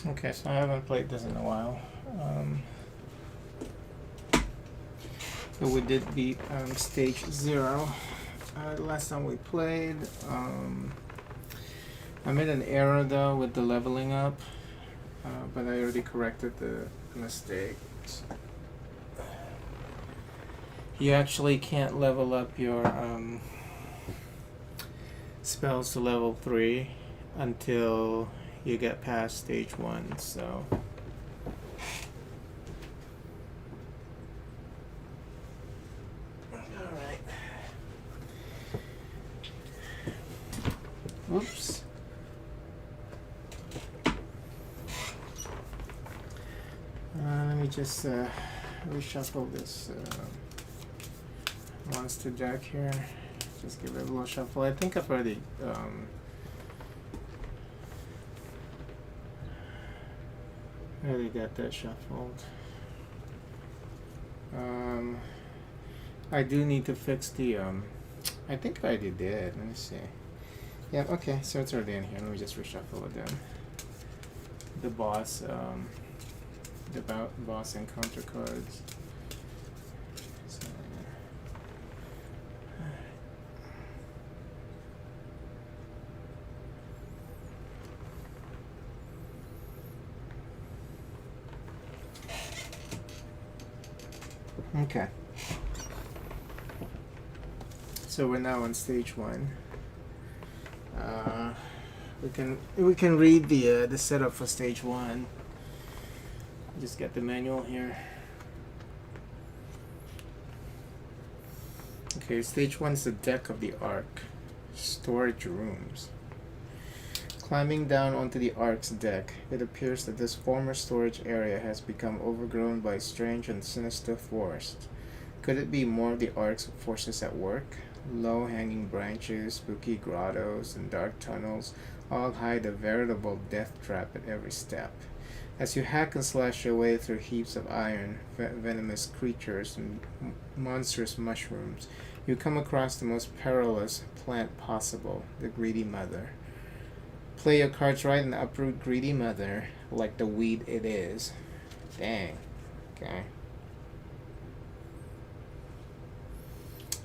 Okay, so I haven't played this in a while. So we did beat stage 0. The last time we played, I made an error though with the leveling up, but I already corrected the mistake. You actually can't level up your spells to level 3 until you get past stage 1, so alright. Oops. Let me just reshuffle this monster deck here. Just give it a little shuffle. I think I've already got that shuffled. I do need to fix the I think I already did. Let me see. Yeah, okay, so it's already in here. Let me just reshuffle it then. The boss boss encounter cards. So, okay. So we're now on stage 1. We can read the setup for stage 1. Just get the manual here. Okay, stage 1 is the deck of the Ark. Storage rooms. Climbing down onto the Ark's deck, it appears that this former storage area has become overgrown by strange and sinister forest. Could it be more of the Ark's forces at work? Low-hanging branches, spooky grottos, and dark tunnels all hide a veritable death trap at every step. As you hack and slash your way through heaps of iron, venomous creatures, and monstrous mushrooms, you come across the most perilous plant possible, the Greedy Mother. Play your cards right and uproot Greedy Mother like the weed it is. Dang. Okay.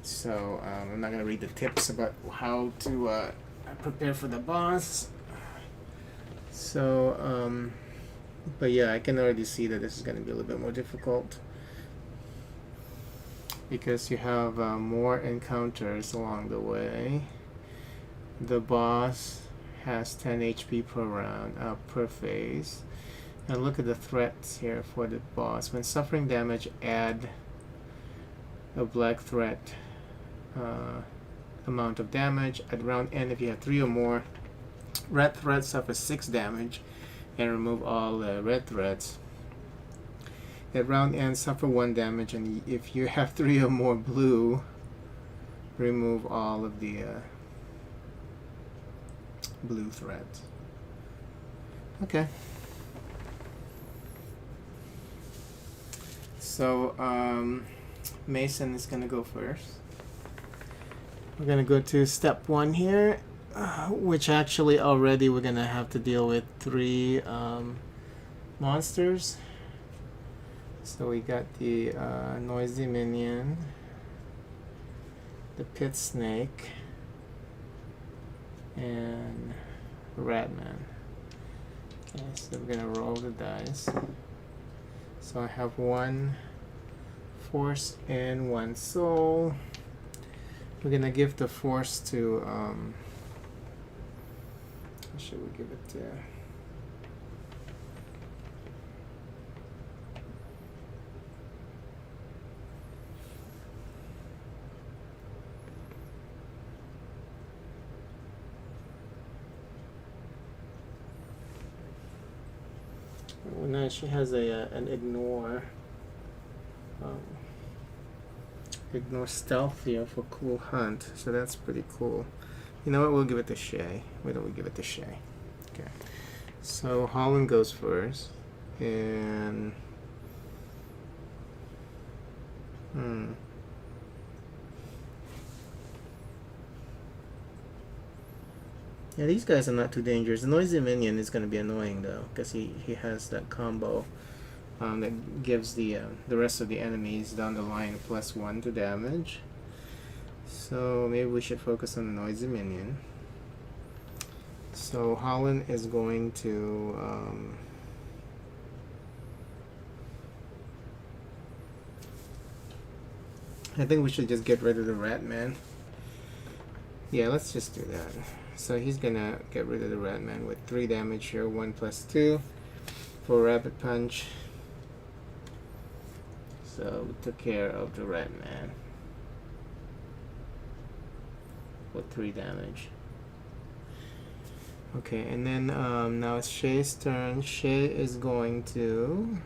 So, I'm not going to read the tips about how to prepare for the boss. So, but yeah, I can already see that this is going to be a little bit more difficult because you have more encounters along the way. The boss has 10 HP per round, per phase. And look at the threats here for the boss. When suffering damage, add a black threat amount of damage. At round end, if you have 3 or more, red threats suffer 6 damage. And remove all red threads. At round end, suffer 1 damage, and if you have 3 or more blue, remove all of the blue threads. Okay. So Mason is gonna go first. We're gonna go to step 1 here. Which actually already we're gonna have to deal with 3 monsters. So we got the noisy minion, the pit snake, and Ratman. Okay, so we're gonna roll the dice. So I have 1 force and 1 soul. We're gonna give the force to should we give it to well, no, she has an ignore ignore stealth here for cool hunt, so that's pretty cool. You know what, we'll give it to Shay. Why don't we give it to Shay? Okay. So Holland goes first. And Yeah, these guys are not too dangerous. The noisy minion is going to be annoying though, because he has that combo that gives the rest of the enemies down the line +1 to damage. So maybe we should focus on the noisy minion. So Holland is going to I think we should just get rid of the rat man. Yeah, let's just do that. So he's gonna get rid of the rat man with 3 damage here, 1 + 2 for rapid punch. So we took care of the rat man with 3 damage. Okay, and then now it's Shay's turn. Shay is going to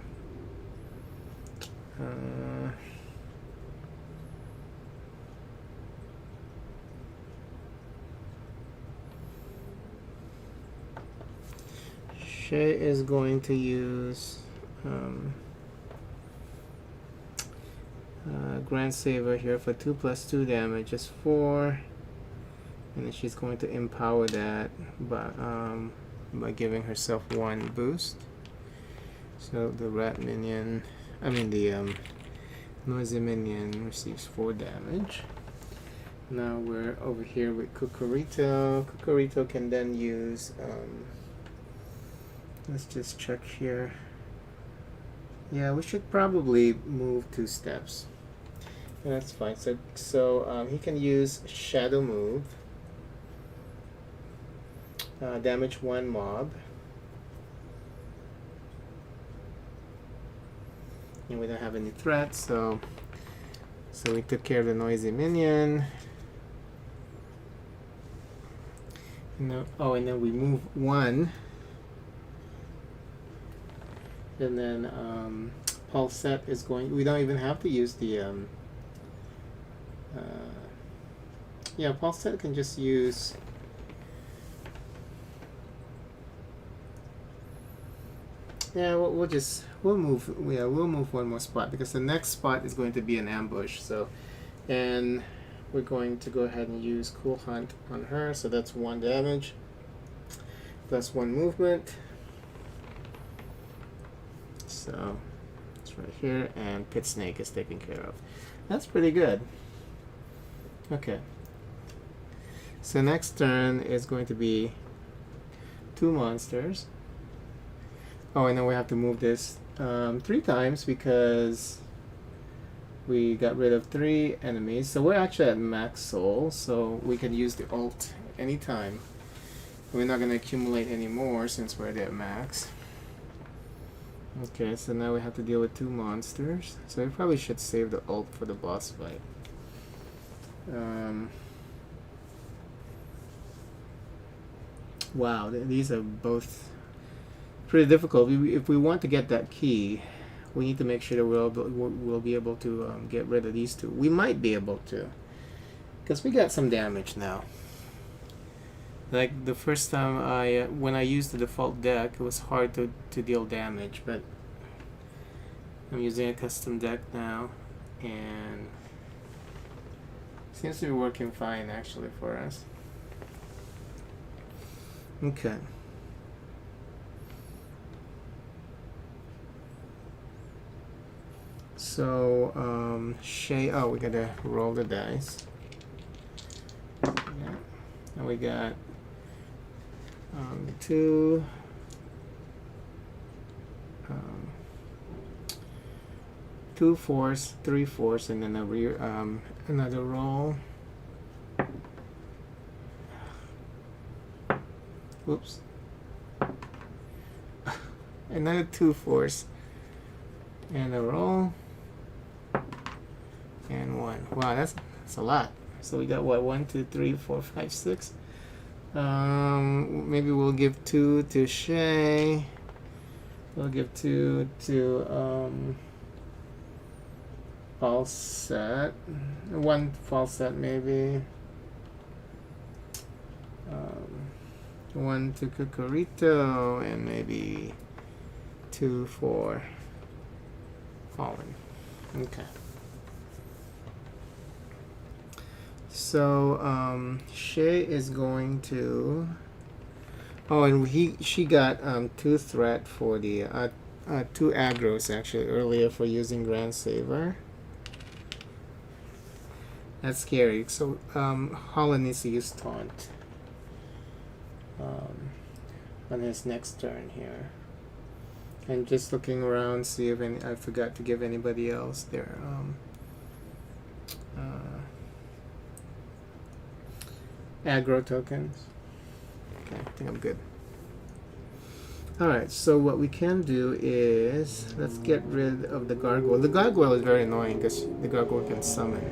Shay is going to use Grand Saver here for 2 + 2 damage, just 4. And then she's going to empower that by giving herself 1 boost. So the rat minion, the noisy minion receives 4 damage. Now we're over here with Kukurito. Kukurito can then use, let's just check here. Yeah, we should probably move 2 steps. And that's fine. So he can use Shadow Move. Damage 1 mob. And we don't have any threats, so we took care of the noisy minion. And then we move 1. And then Palsette is going. We don't even have to use the. Yeah, Palsette can just use. Yeah, we'll move 1 more spot because the next spot is going to be an ambush. So, and we're going to go ahead and use Cool Hunt on her. So that's 1 damage plus 1 movement. So it's right here, and Pit Snake is taken care of. That's pretty good. Okay. So next turn is going to be 2 monsters. Oh, and then we have to move this 3 times because we got rid of 3 enemies. So we're actually at max soul, so we can use the ult anytime. We're not going to accumulate any more since we're at max. Okay, so now we have to deal with 2 monsters. So we probably should save the ult for the boss fight. Wow, these are both pretty difficult. If we want to get that key, we need to make sure that we'll be able to get rid of these 2. We might be able to, because we got some damage now. Like the first time when I used the default deck, it was hard to deal damage, but I'm using a custom deck now, and it seems to be working fine actually for us. Okay. So Shay, we gotta roll the dice. Yeah. And we got 2 2 4s, 3 4s, and then another roll. Whoops. Another 2 4s, and a roll, and 1. Wow, that's a lot. So we got what, 1 2 3 4 5 6. Maybe we'll give 2 to Shay. We'll give 2 to Palsette. 1 Palsette maybe. 1 to Kukurito, and maybe 2 for Holland. Okay. So Shay is going to Oh, and she got 2 threat for the 2 aggros actually earlier for using Grand Saver. That's scary. So Holland needs to use Taunt on his next turn here. And just looking around, see if I forgot to give anybody else their aggro tokens. Okay, I think I'm good. Alright, so what we can do is let's get rid of the gargoyle. The gargoyle is very annoying because the gargoyle can summon.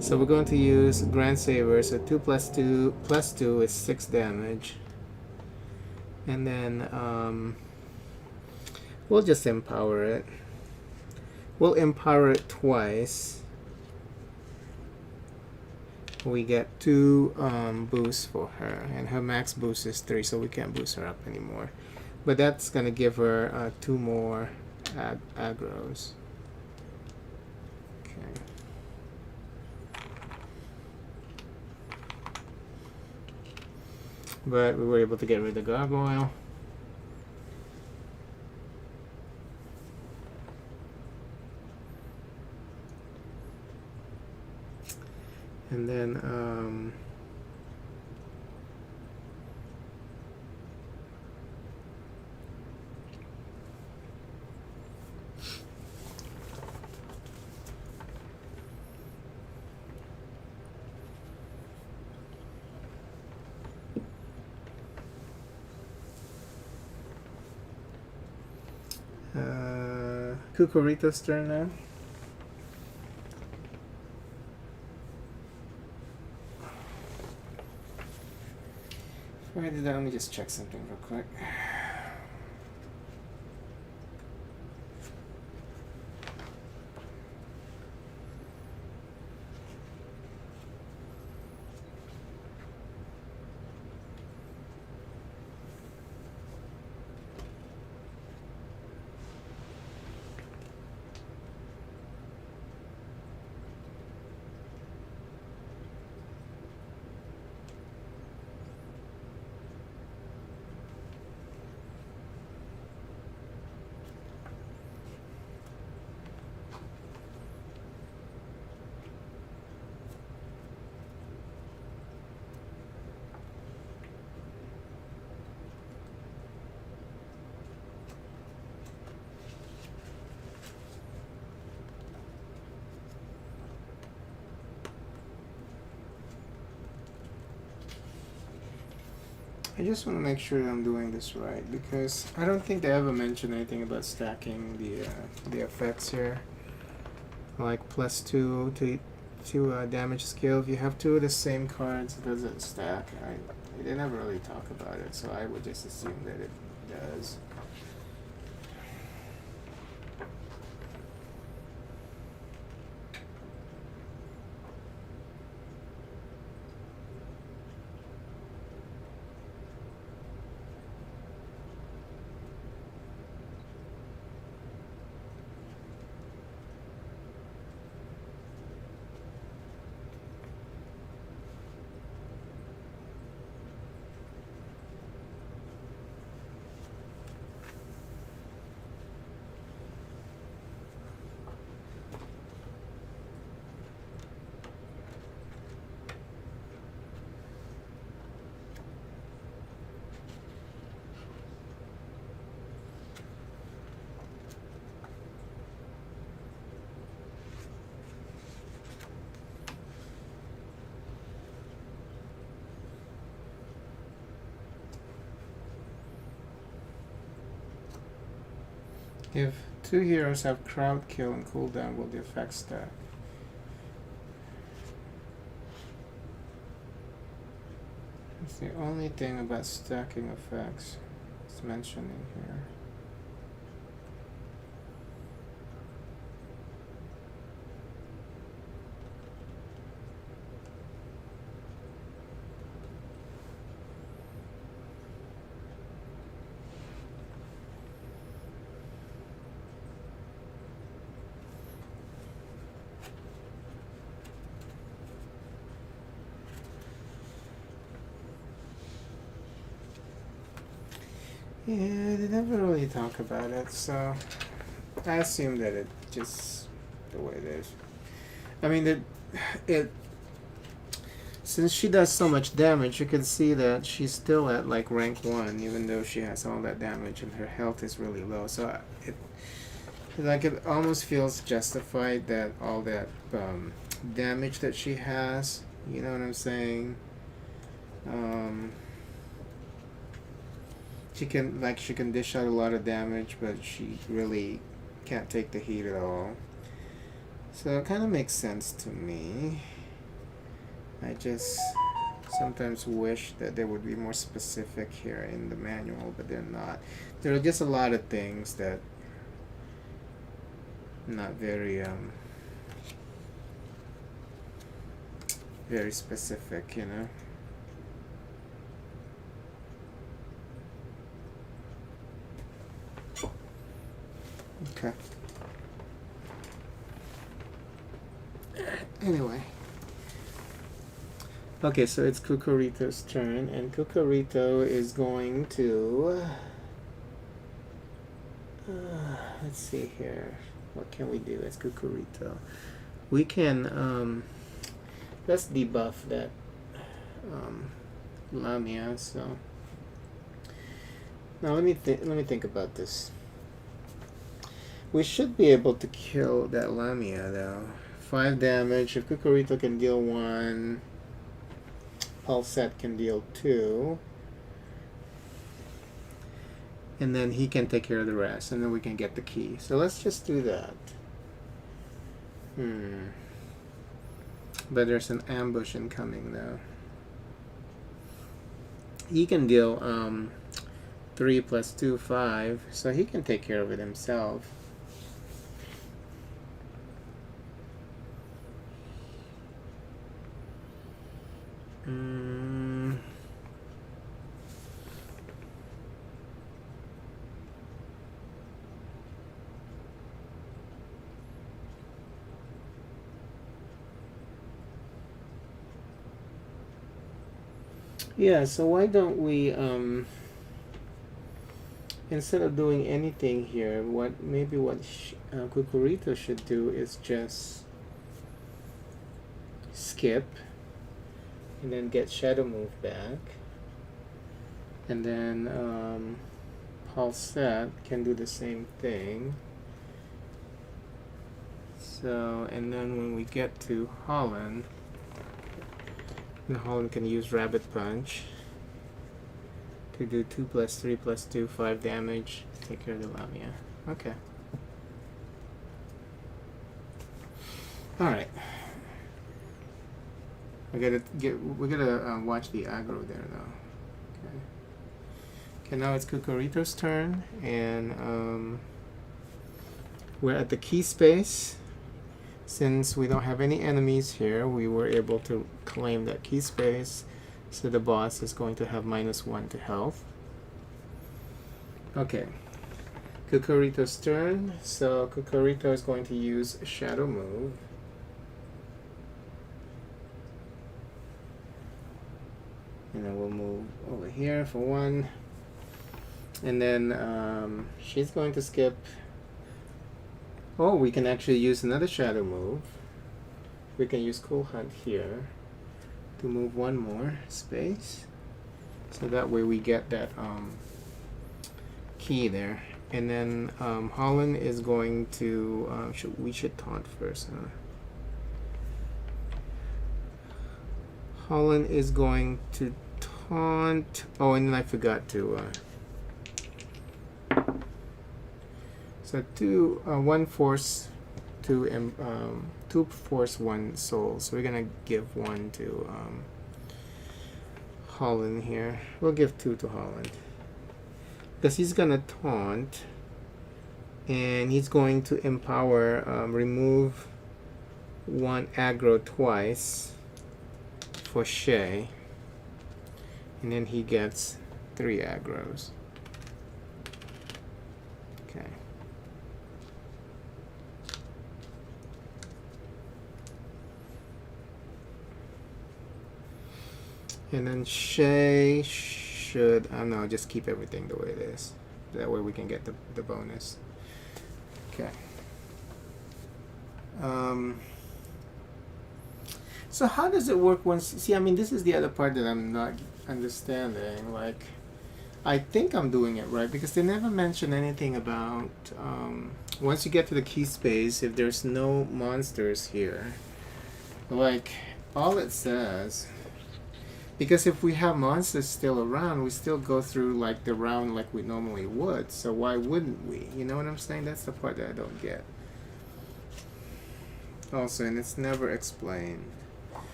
So we're going to use Grand Saver. So 2 plus 2 plus 2 is 6 damage. And then we'll just empower it. We'll empower it twice. We get 2 boosts for her, and her max boost is 3, so we can't boost her up anymore. But that's gonna give her 2 more aggros. Okay. But we were able to get rid of the gargoyle. And then Kukurito's turn now. Before I do that, let me just check something real quick. I just want to make sure that I'm doing this right, because I don't think they ever mentioned anything about stacking the effects here. Like +2 to damage skill. If you have 2 of the same cards, it doesn't stack. They never really talk about it, so I would just assume that it does. If 2 heroes have crowd kill and cooldown, will the effect stack? It's the only thing about stacking effects it's mentioning here. Yeah, they never really talk about it, so I assume that it just the way it is. I mean, it since she does so much damage, you can see that she's still at like rank 1, even though she has all that damage and her health is really low. So it almost feels justified that all that damage that she has. You know what I'm saying? She can dish out a lot of damage, but she really can't take the heat at all. So it kind of makes sense to me. I just sometimes wish that they would be more specific here in the manual, but they're not. There are just a lot of things that not very very specific, you know. Okay. Anyway. Okay, so it's Kukurito's turn, and Kukurito is going to... let's see here. What can we do as Kukurito? We can... let's debuff that Lamia, so... Now let me think about this. We should be able to kill that Lamia, though. 5 damage. If Kukurito can deal 1... Palsette can deal 2, and then he can take care of the rest, and then we can get the key. So let's just do that. But there's an ambush incoming, though. He can deal 3 plus 2, 5, so he can take care of it himself. Yeah, so why don't we instead of doing anything here, what Kukurito should do is just skip and then get Shadow Move back, and then Palsette can do the same thing. So, and then when we get to Holland, Holland can use Rabbit Punch to do 2 plus 3 plus 2, 5 damage, take care of the Lamia. Okay. Alright. We gotta watch the aggro there, though. Okay. Okay, now it's Kukurito's turn, and we're at the key space. Since we don't have any enemies here, we were able to claim that key space, so the boss is going to have -1 to health. Okay. Kukurito's turn, so Kukurito is going to use Shadow Move. And then we'll move over here for 1. And then she's going to skip. Oh, we can actually use another Shadow Move. We can use Cool Hunt here to move 1 more space. So that way we get that key there. And then Holland is going to... we should taunt first, huh? Holland is going to taunt. Oh, and then I forgot to. So 1 force, 2 force, 1 soul. So we're gonna give 1 to Holland here. We'll give 2 to Holland because he's gonna taunt, and he's going to empower, remove 1 aggro twice for Shay, and then he gets 3 aggros. Okay. And then Shay should, no, just keep everything the way it is. That way we can get the bonus. Okay. So how does it work once... See, I mean, this is the other part that I'm not understanding. Like, I think I'm doing it right because they never mention anything about once you get to the key space, if there's no monsters here. Like, all it says... Because if we have monsters still around, we still go through, like, the round like we normally would. So why wouldn't we? You know what I'm saying? That's the part that I don't get. Also, and it's never explained.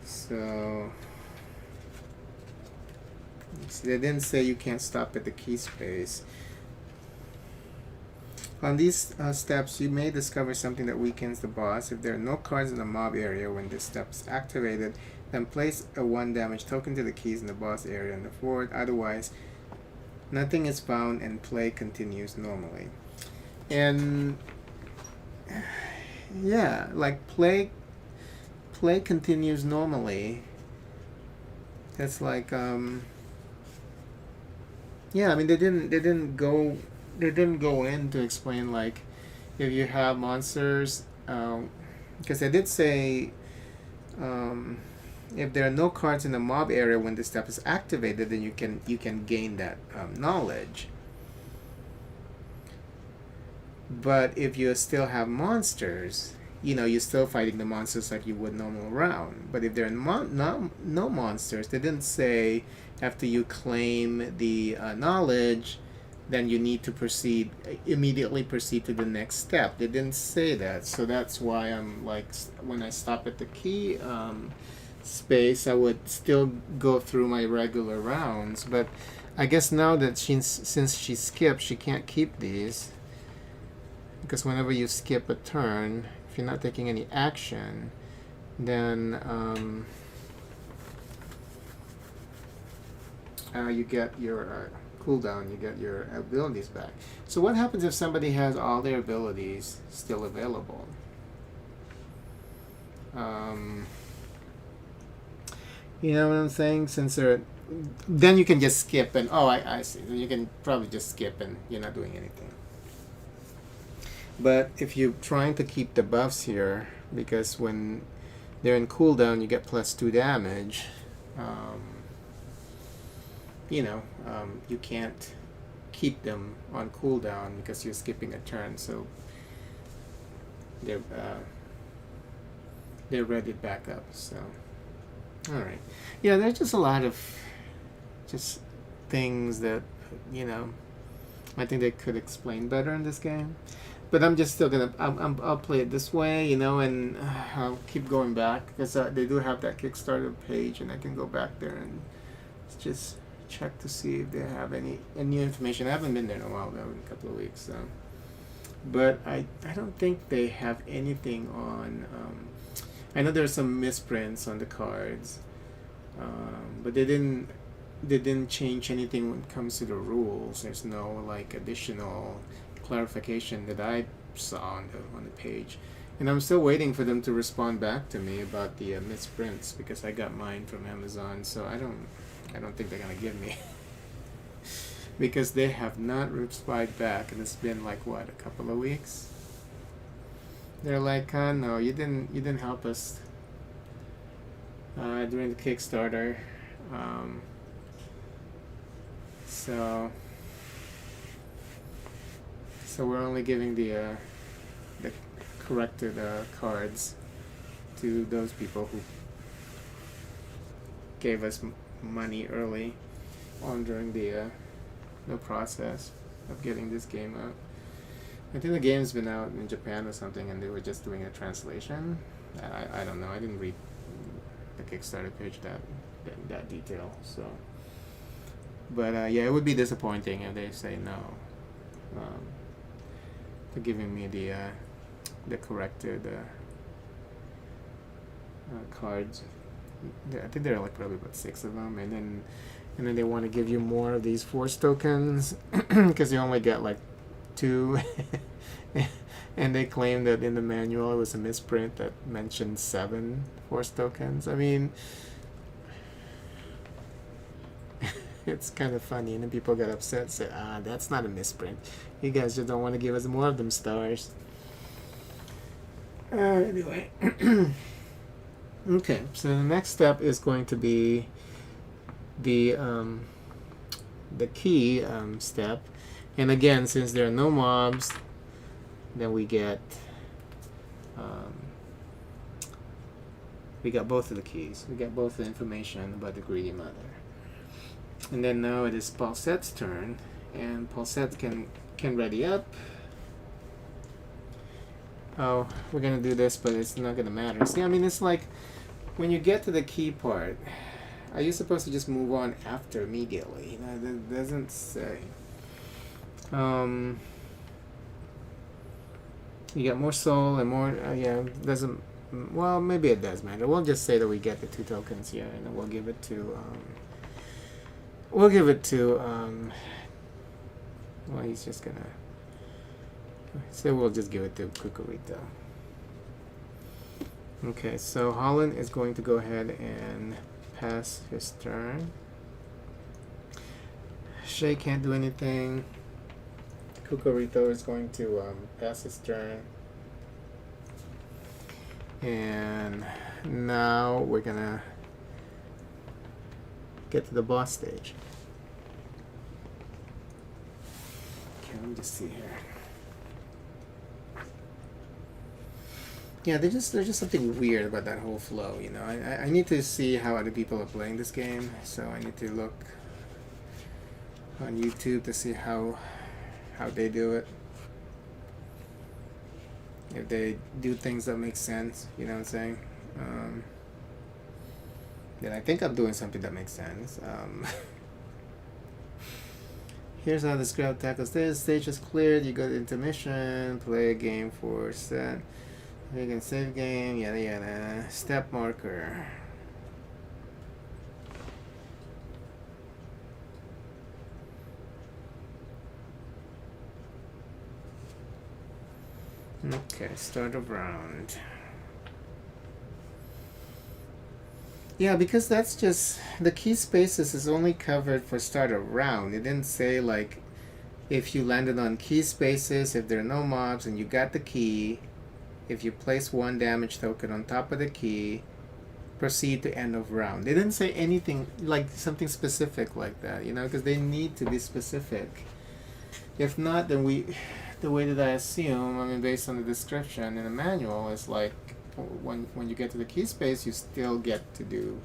So... See, they didn't say you can't stop at the key space. On these steps, you may discover something that weakens the boss. If there are no cards in the mob area when this step is activated, then place a 1 damage token to the keys in the boss area on the board. Otherwise, nothing is found and play continues normally. And yeah, like play continues normally. That's like yeah, I mean they didn't go in to explain like if you have monsters, because they did say if there are no cards in the mob area when this step is activated, then you can gain that knowledge. But if you still have monsters, you know, you're still fighting the monsters like you would normal round. But if there are no monsters, they didn't say after you claim the knowledge, then you need to immediately proceed to the next step. They didn't say that. So that's why I'm like, when I stop at the key space, I would still go through my regular rounds. But I guess now that since she skipped, she can't keep these. Because whenever you skip a turn, if you're not taking any action, then you get your cooldown, you get your abilities back. So what happens if somebody has all their abilities still available? You know what I'm saying? Since then you can just skip and, oh, I see. Then you can probably just skip and you're not doing anything. But if you're trying to keep the buffs here, because when they're in cooldown, you get +2 damage. You know, you can't keep them on cooldown because you're skipping a turn. So they're ready back up. So, all right, yeah, there's just a lot of just things that, you know, I think they could explain better in this game. But I'm just still gonna, I'll play it this way, you know, and I'll keep going back because they do have that Kickstarter page, and I can go back there and just check to see if they have any new information. I haven't been there in a while though, in a couple of weeks. So. But I don't think they have anything on. I know there's some misprints on the cards, but they didn't change anything when it comes to the rules. There's no like additional clarification that I saw on the page, and I'm still waiting for them to respond back to me about the misprints because I got mine from Amazon. So I don't think they're gonna give me because they have not replied back, and it's been like what, a couple of weeks. They're like, no, you didn't help us during the Kickstarter, so we're only giving the corrected cards to those people who gave us money early on during the process of getting this game out. I think the game's been out in Japan or something, and they were just doing a translation. I don't know. I didn't read the Kickstarter page that detail. So, but yeah, it would be disappointing if they say no. For giving me the corrected cards. I think there are like probably about 6 of them, and then they want to give you more of these force tokens because you only get like 2, and they claim that in the manual it was a misprint that mentioned 7 force tokens. I mean, It's kind of funny, and then people get upset, say, that's not a misprint. You guys just don't want to give us more of them stars. Anyway. Okay, so the next step is going to be the key step. And again, since there are no mobs, then we got both of the keys. We got both the information about the greedy mother. And then now it is Palsette's turn, and Palsette can ready up. Oh, we're gonna do this, but it's not gonna matter. See, I mean, it's like when you get to the key part, are you supposed to just move on after immediately? You know, that doesn't say. You get more soul and more. Yeah, doesn't. Well, maybe it does matter. We'll just say that we get the 2 tokens here, and then we'll give it to. Well, he's just gonna. So we'll just give it to Kukurito. Okay, so Holland is going to go ahead and pass his turn. Shay can't do anything. Kukurito is going to pass his turn. And now we're gonna get to the boss stage. Okay, let me just see here. Yeah, there's just something weird about that whole flow, you know. I need to see how other people are playing this game, so I need to look on YouTube to see how they do it. If they do things that make sense, you know what I'm saying? Then I think I'm doing something that makes sense. Here's how the script tackles this. Stage is cleared, you go to intermission, play a game for set. You can save game, yada yada. Step marker. Okay, start of round. Yeah, because that's just the key spaces is only covered for start of round. It didn't say like if you landed on key spaces, if there are no mobs and you got the key, if you place 1 damage token on top of the key, proceed to end of round. They didn't say anything like something specific like that, you know, because they need to be specific. If not, then the way that I assume, I mean, based on the description in the manual, is like when you get to the key space, you still get to do,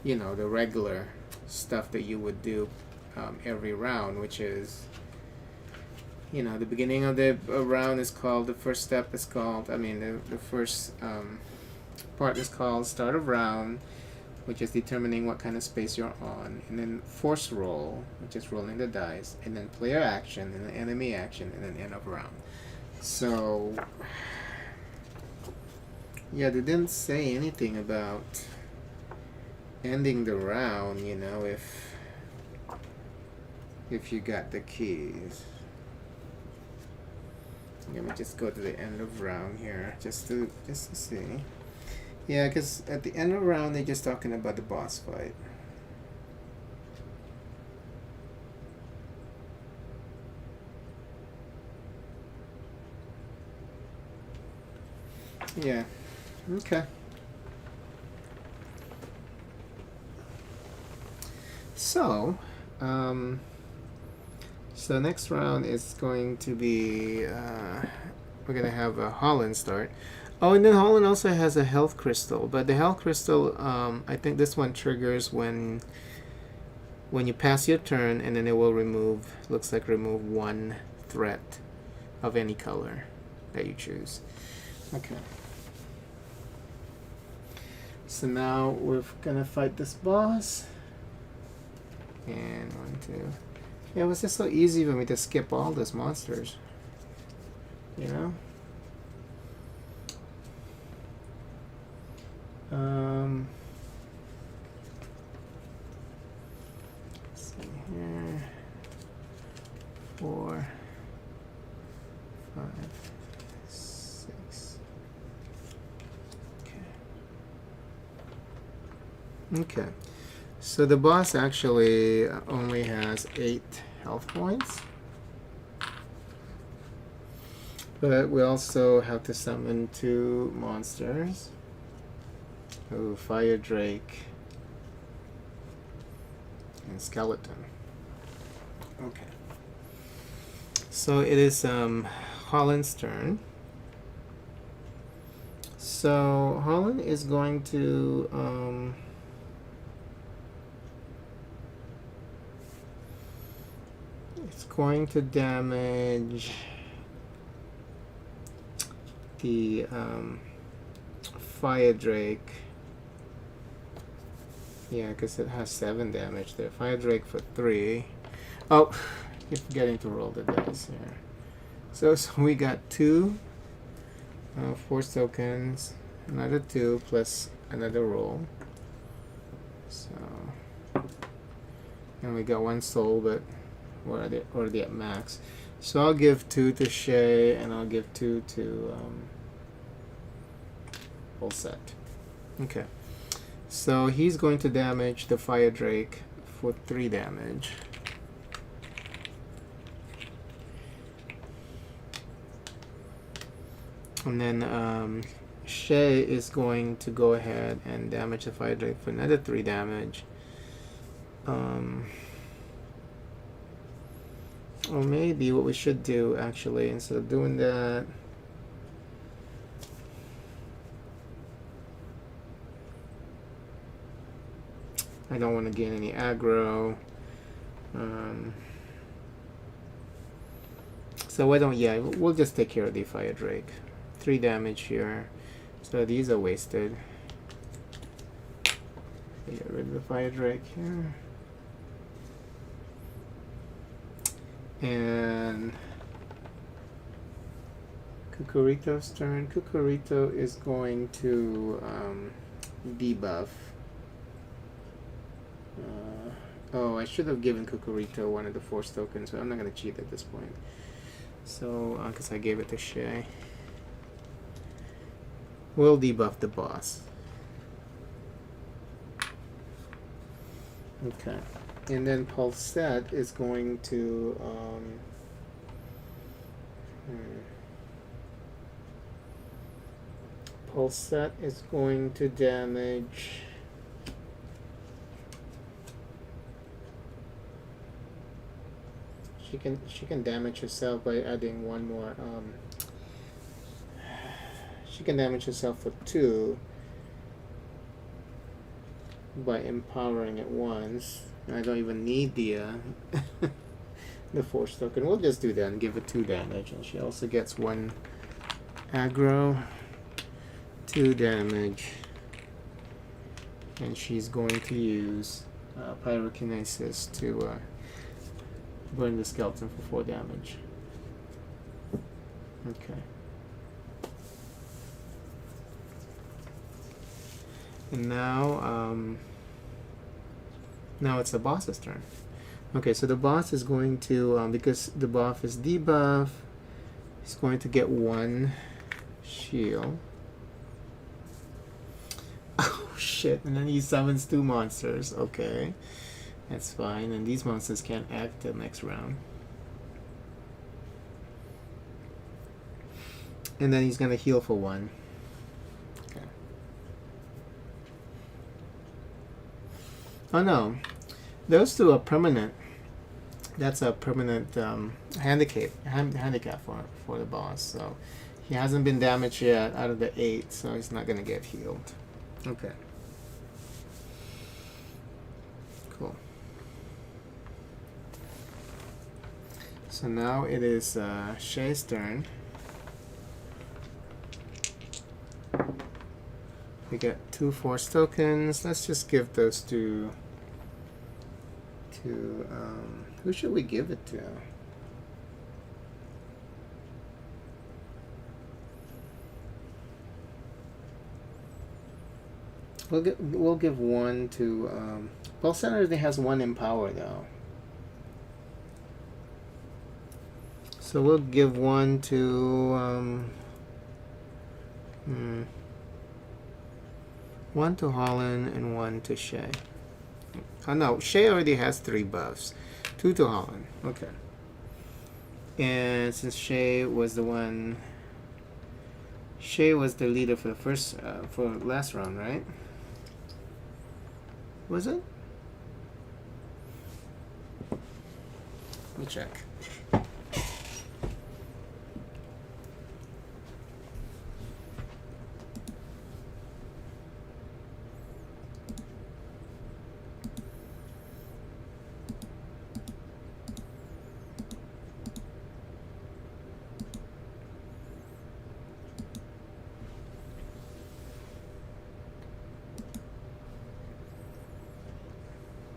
you know, the regular stuff that you would do every round, which is, you know, the beginning of the round is called, the first step is called, I mean, the first part is called start of round, which is determining what kind of space you're on, and then force roll, which is rolling the dice, and then player action, and then enemy action, and then end of round. So, yeah, they didn't say anything about ending the round, you know, if you got the keys. Let me just go to the end of round here, just to see. Yeah, because at the end of round, they're just talking about the boss fight. Yeah. Okay. So, so next round is going to be, we're going to have a Holland start. Oh, and then Holland also has a health crystal, but the health crystal, I think this one triggers when you pass your turn, and then it will remove, looks like remove 1 threat of any color that you choose. Okay. So now we're gonna fight this boss. And 1, 2. Yeah, it was just so easy for me to skip all those monsters. You know? Let's see here. 4, 5, 6. Okay. So the boss actually only has 8 health points. But we also have to summon 2 monsters. Oh, Fire Drake and Skeleton. Okay. So it is Holland's turn. So Holland is going to it's going to damage the Fire Drake. Yeah, because it has 7 damage there. Fire Drake for 3. Oh, keep forgetting to roll the dice here. So we got 2 force tokens, another 2 plus another roll. So, and we got 1 soul, but we're already at max. So I'll give 2 to Shay, and I'll give 2 to Palsette. Okay. So he's going to damage the Fire Drake for 3 damage. And then Shay is going to go ahead and damage the Fire Drake for another 3 damage. Or maybe what we should do, actually, instead of doing that, I don't want to gain any aggro. So why don't, yeah, we'll just take care of the Fire Drake. 3 damage here. So these are wasted. Get rid of the Fire Drake here. And Kukurito's turn. Kukurito is going to debuff. Oh, I should have given Kukurito one of the force tokens, but I'm not going to cheat at this point. So, because I gave it to Shay. We'll debuff the boss. Okay. And then Palsette is going to Palsette is going to damage she can damage herself by adding 1 more she can damage herself for 2 by empowering it once. I don't even need the the force token. We'll just do that and give it 2 damage, and she also gets 1 aggro, 2 damage, and she's going to use Pyrokinesis to burn the skeleton for 4 damage. Okay. And now it's the boss's turn. Okay, so the boss is going to, because the buff is debuff, he's going to get 1 shield. Oh shit, and then he summons 2 monsters. Okay, that's fine, and these monsters can't act till next round. And then he's going to heal for 1. Okay. Oh no, those 2 are permanent. That's a permanent handicap for the boss. So he hasn't been damaged yet out of the 8, so he's not going to get healed. Okay. Cool. So now it is Shay's turn. We get 2 force tokens. Let's just give those to who should we give it to? We'll give 1 to Palsette already has 1 in power though. So we'll give 1 to 1 to Holland and 1 to Shay. Oh no, Shay already has 3 buffs. 2 to Holland. Okay. And since Shay was the one... Shay was the leader for the first... for last round, right? Was it? Let me check.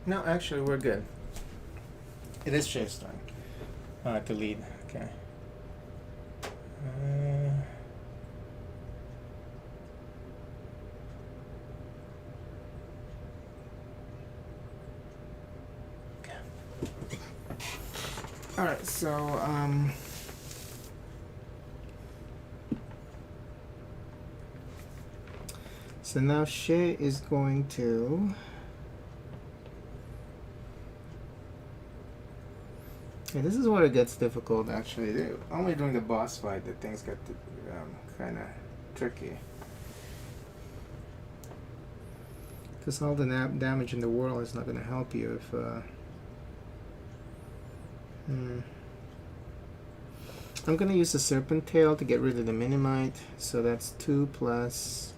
No, actually, we're good. It is Shay's turn to lead. Okay. Okay. All right. So now Shay is going to. Yeah, this is where it gets difficult, actually. Only during the boss fight that things get kind of tricky. Because all the damage in the world is not going to help you if... I'm going to use the Serpent Tail to get rid of the Minimite. So that's 2 plus...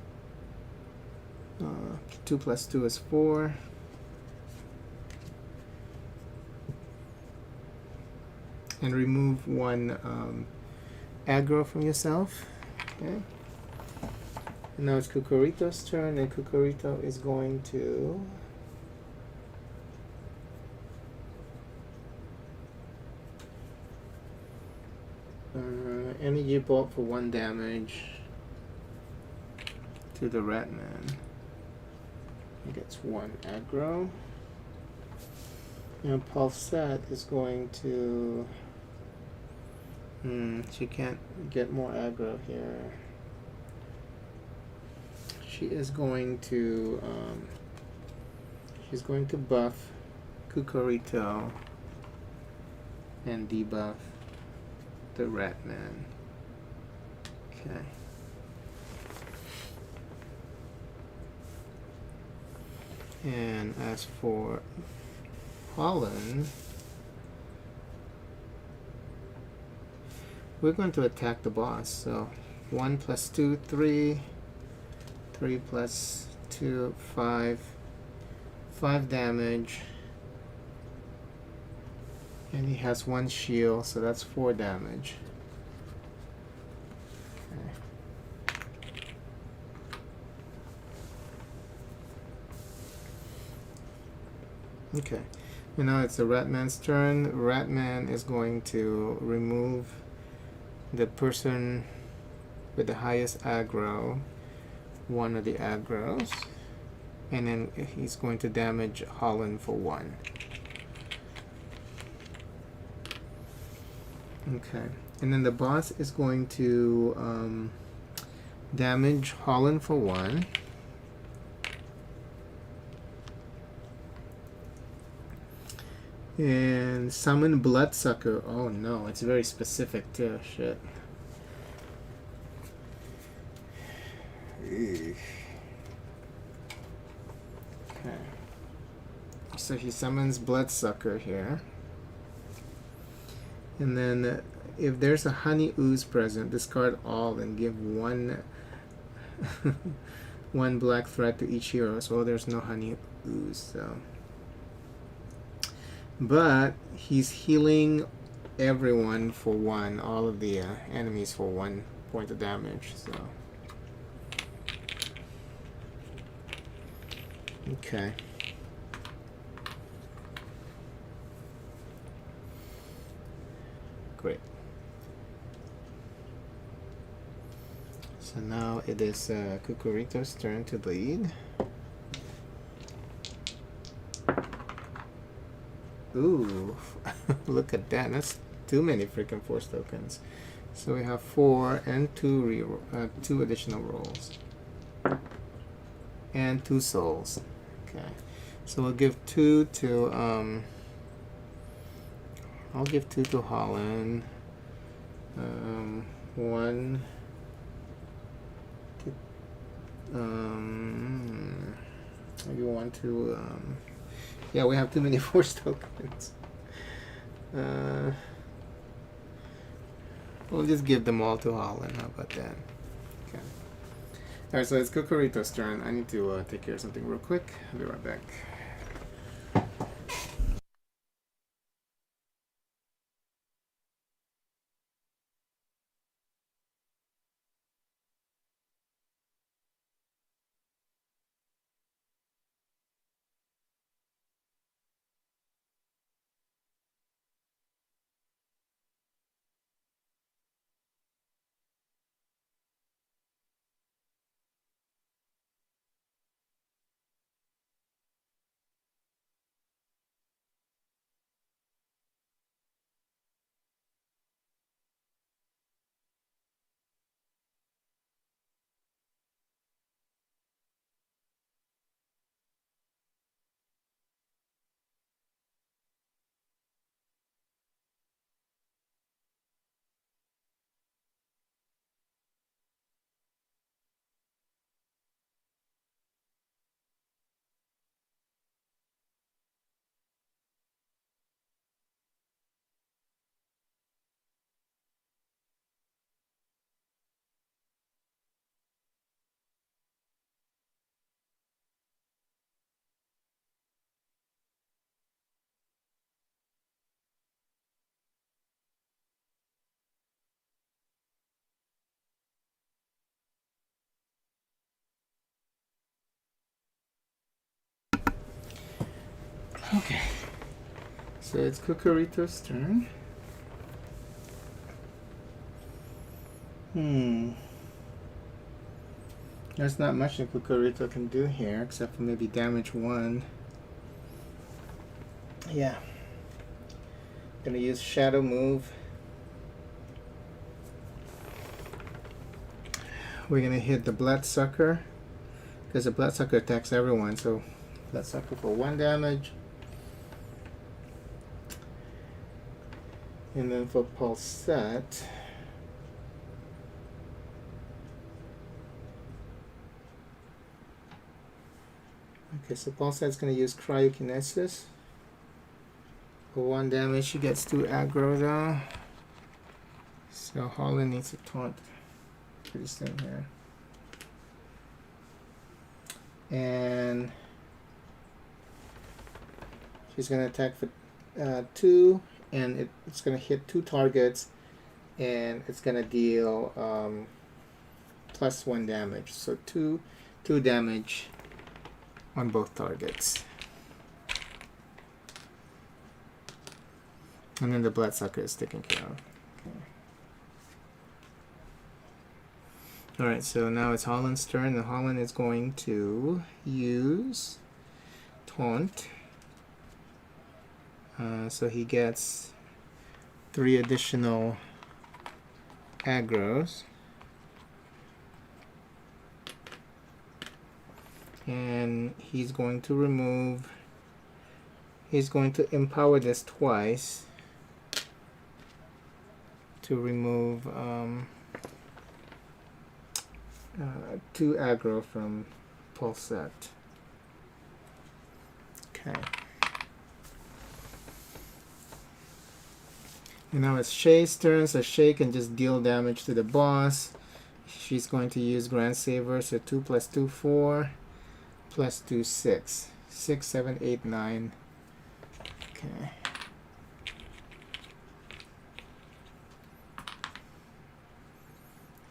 2 plus 2 is 4. And remove 1 aggro from yourself. Okay. And now it's Kukurito's turn, and Kukurito is going to energy bolt for 1 damage to the rat man. He gets 1 aggro. And Palsette is going to... she can't get more aggro here. She is going to... she's going to buff Kukurito and debuff the rat man. Okay. And as for Holland, we're going to attack the boss. So 1 plus 2, 3. 3 plus 2, 5. 5 damage. And he has 1 shield, so that's 4 damage. Okay. Now it's the Ratman's turn. Ratman is going to remove the person with the highest aggro, 1 of the aggros, and then he's going to damage Holland for 1. Okay. And then the boss is going to damage Holland for 1. And summon Bloodsucker. Oh no, it's very specific too. Shit. Okay. So he summons Bloodsucker here. And then if there's a honey ooze present, discard all and give 1 1 black threat to each hero. So there's no honey ooze, so. But he's healing everyone for 1, all of the enemies for 1 point of damage. So, okay. Great. So now it is Kukurito's turn to lead. Ooh, look at that. That's too many freaking force tokens. So we have 4 and 2 additional rolls. And 2 souls. Okay. So we'll give 2 to I'll give 2 to Holland. 1 to maybe 1 to yeah, we have too many force tokens. We'll just give them all to Holland. How about that? Okay. Alright, so it's Kukurito's turn. I need to take care of something real quick. I'll be right back. Okay. So it's Kukurito's turn. There's not much that Kukurito can do here, except for maybe damage 1. Yeah. Gonna use Shadow Move. We're gonna hit the Bloodsucker, because the Bloodsucker attacks everyone, so Bloodsucker for 1 damage. And then for Palsette, okay, so Palsette's going to use Cryokinesis. For 1 damage, she gets 2 aggro though. So Holland needs a taunt pretty soon here. And she's going to attack for 2, and it's going to hit 2 targets, and it's going to deal plus 1 damage. So 2 damage on both targets. And then the Bloodsucker is taken care of. Okay. Alright, so now it's Holland's turn, and Holland is going to use Taunt. So he gets 3 additional aggros. And he's going to empower this twice to remove 2 aggro from Palsette. Okay. And now it's Shay's turn, so Shay can just deal damage to the boss. She's going to use Grand Saver, so 2 plus 2, 4, plus 2, 6. 6, 7, 8, 9. Okay.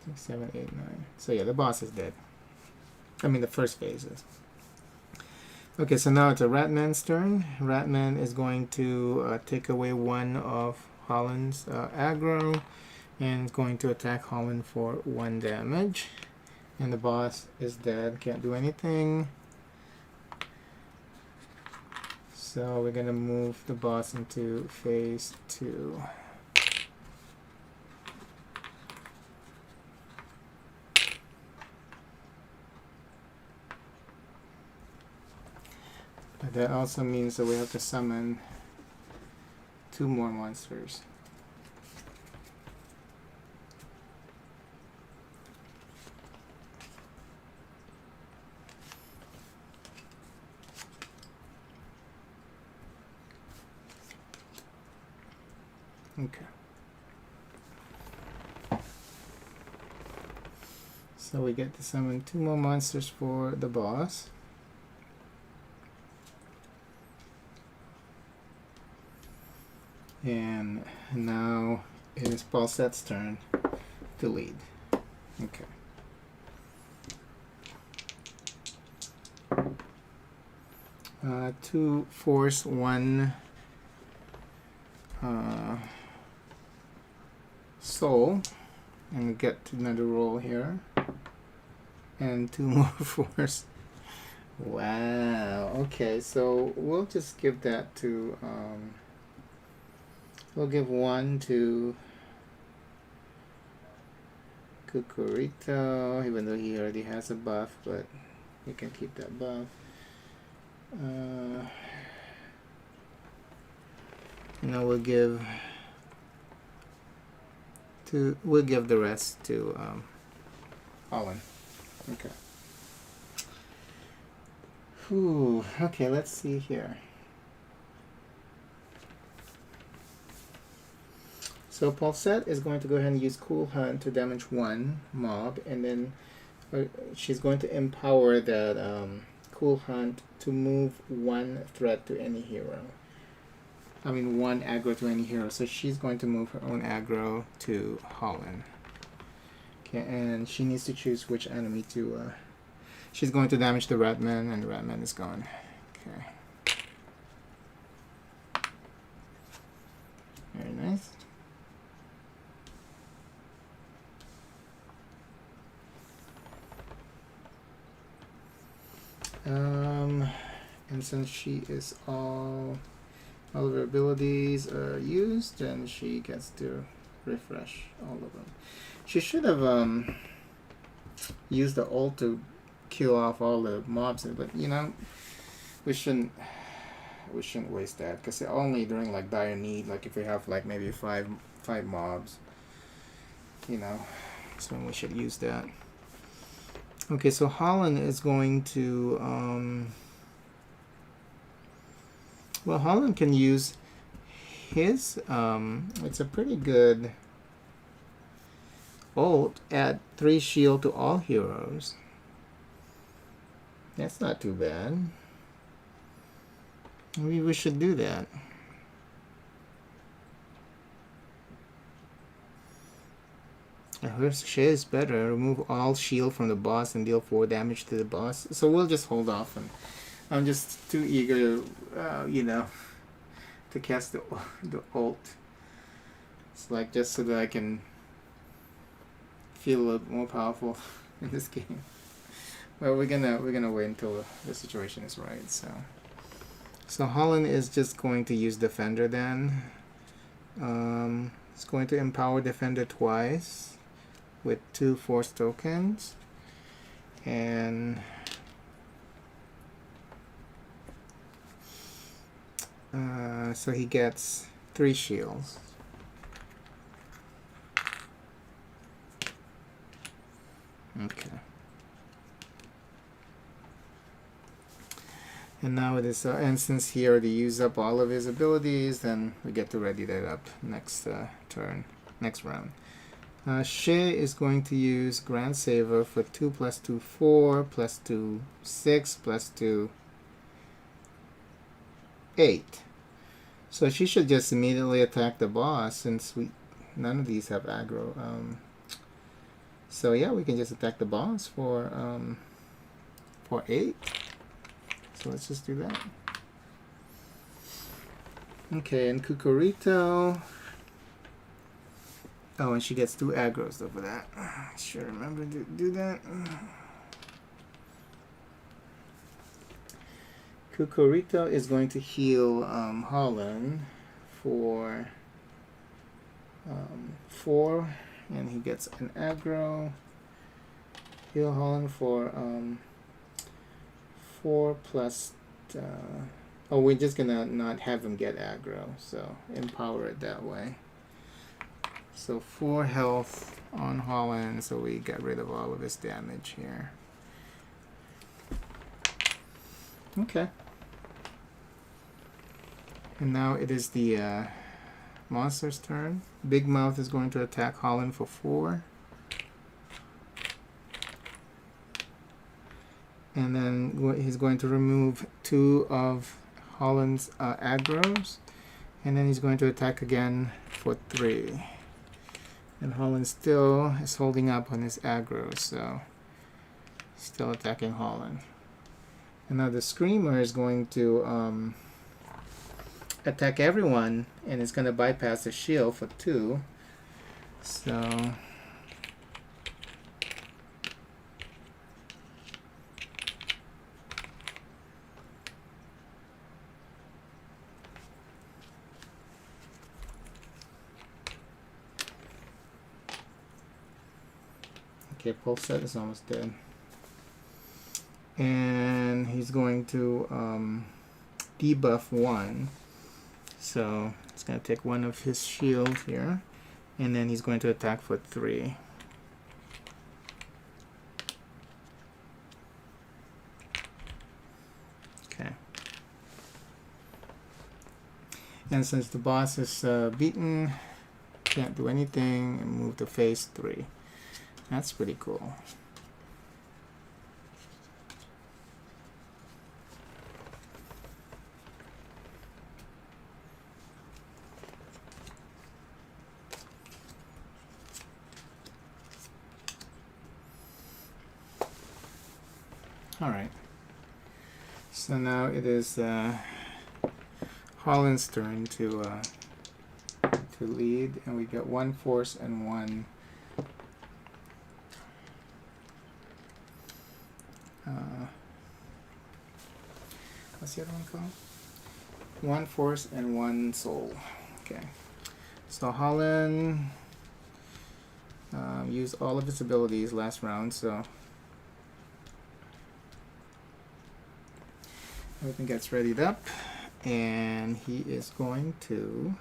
Six, 7, 8, 9. So yeah, the boss is dead. I mean, the first phase is. Okay, so now it's a Ratman's turn. Ratman is going to take away 1 of Holland's aggro, and is going to attack Holland for 1 damage. And the boss is dead, can't do anything. So we're gonna move the boss into phase 2. That also means that we have to summon 2 more monsters. Okay. So we get to summon 2 more monsters for the boss. And now it is Palsette's turn to lead. Okay. Two force, 1 soul, and we get to another roll here. And 2 more force. Wow. Okay, so we'll just give that to we'll give 1 to Kukurito, even though he already has a buff, but he can keep that buff. We'll give the rest to Holland. Okay. Whew. Okay, let's see here. So Palsette is going to go ahead and use Cool Hunt to damage 1 mob, and then she's going to empower that Cool Hunt to move 1 threat to any hero. I mean 1 aggro to any hero. So she's going to move her own aggro to Holland. Okay, and she needs to choose which enemy to... she's going to damage the Ratman, and the Ratman is gone. Okay. Very nice. And since she is all of her abilities are used, then she gets to refresh all of them. She should have used the ult to kill off all the mobs, but we shouldn't waste that, because only during like dire need, like if we have like maybe five mobs, so we should use that. Okay, so Holland is going to well, Holland can use his it's a pretty good ult, add 3 shield to all heroes. That's not too bad. Maybe we should do that. Her share is better. Remove all shield from the boss and deal 4 damage to the boss. So we'll just hold off, and I'm just too eager, to cast the ult. It's like just so that I can feel a little more powerful in this game. Well, we're gonna wait until the situation is right. So Holland is just going to use Defender then. It's going to empower Defender twice with 2 force tokens, and so he gets 3 shields. Okay. And now it is, and since he already used up all of his abilities, then we get to ready that up next next round. Shea is going to use Grand Saver for 2 + 2 4 + 2 6 + 2 8. So she should just immediately attack the boss, since none of these have aggro. So yeah, we can just attack the boss for 8. So let's just do that. Okay, and Kukurito. Oh, and she gets 2 aggros over that. I should remember to do that. Kukurito is going to heal Holland for 4, and he gets an aggro. Heal Holland for 4 + oh, we're just gonna not have him get aggro, so empower it that way. So 4 health on Holland, so we get rid of all of his damage here. Okay. And now it is the monster's turn. Big Mouth is going to attack Holland for 4. And then he's going to remove 2 of Holland's aggros. And then he's going to attack again for 3. And Holland still is holding up on his aggro, so still attacking Holland. And now the Screamer is going to attack everyone, and it's going to bypass the shield for 2. So okay, Palsette is almost dead. And he's going to debuff 1. So it's going to take 1 of his shield here. And then he's going to attack for 3. Okay. And since the boss is beaten, can't do anything, and move to phase 3. That's pretty cool. All right. So now it is Holland's turn to lead, and we get 1 force and 1 what's the other one called? 1 force and 1 soul. Okay. So Holland used all of his abilities last round, so everything gets readied up, and he is going to.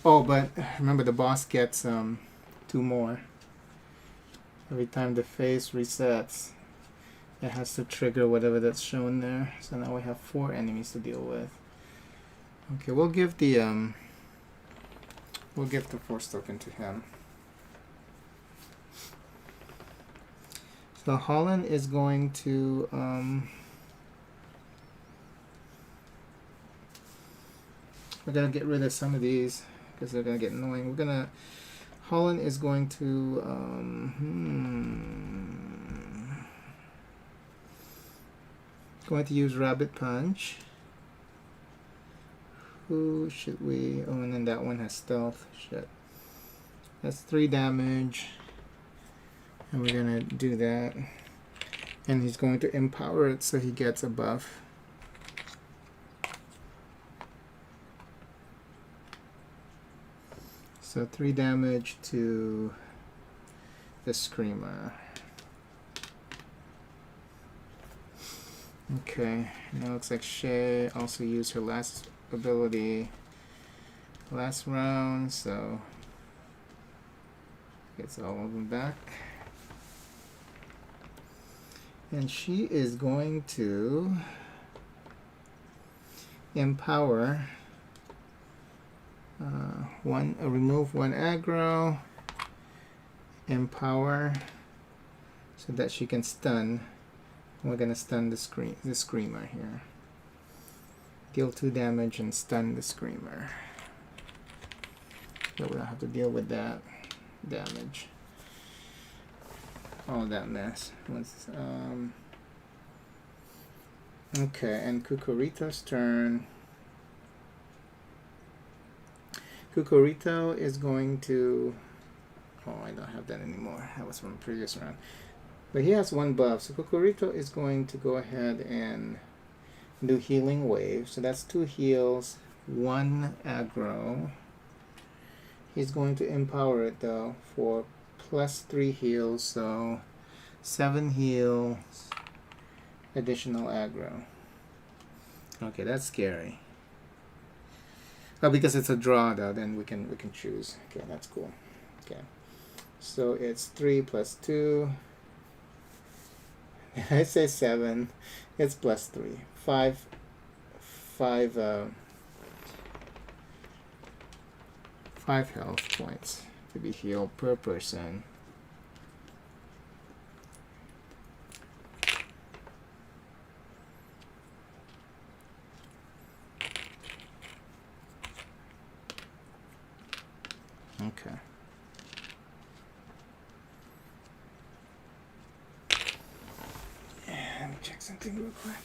Oh, but remember the boss gets 2 more. Every time the phase resets, it has to trigger whatever that's shown there. So now we have 4 enemies to deal with. Okay, we'll give the force token to him. So Holland is going to we're gonna get rid of some of these because they're gonna get annoying. Holland is going to going to use Rabbit Punch. Who should we? Oh, and then that one has stealth. Shit. That's 3 damage. And we're gonna do that. And he's going to empower it so he gets a buff. So 3 damage to the Screamer. Okay, now it looks like Shay also used her last ability last round, so gets all of them back. And she is going to empower remove 1 aggro, empower so that she can stun. We're gonna stun the Screamer here. Deal 2 damage and stun the Screamer. So we don't have to deal with that damage. All that mess. Okay, and Kukurito's turn. Kukurito is going to. Oh, I don't have that anymore. That was from the previous round. But he has 1 buff, so Kukurito is going to go ahead and do Healing Wave. So that's 2 heals, 1 aggro. He's going to empower it though for +3 heals, so 7 heals additional aggro. Okay, that's scary. Oh, because it's a draw though, then we can choose. Okay, that's cool. Okay, so it's 3 plus 2. I say 7. It's plus 3. 5 health points to be healed per person. Okay. Let me check something real quick.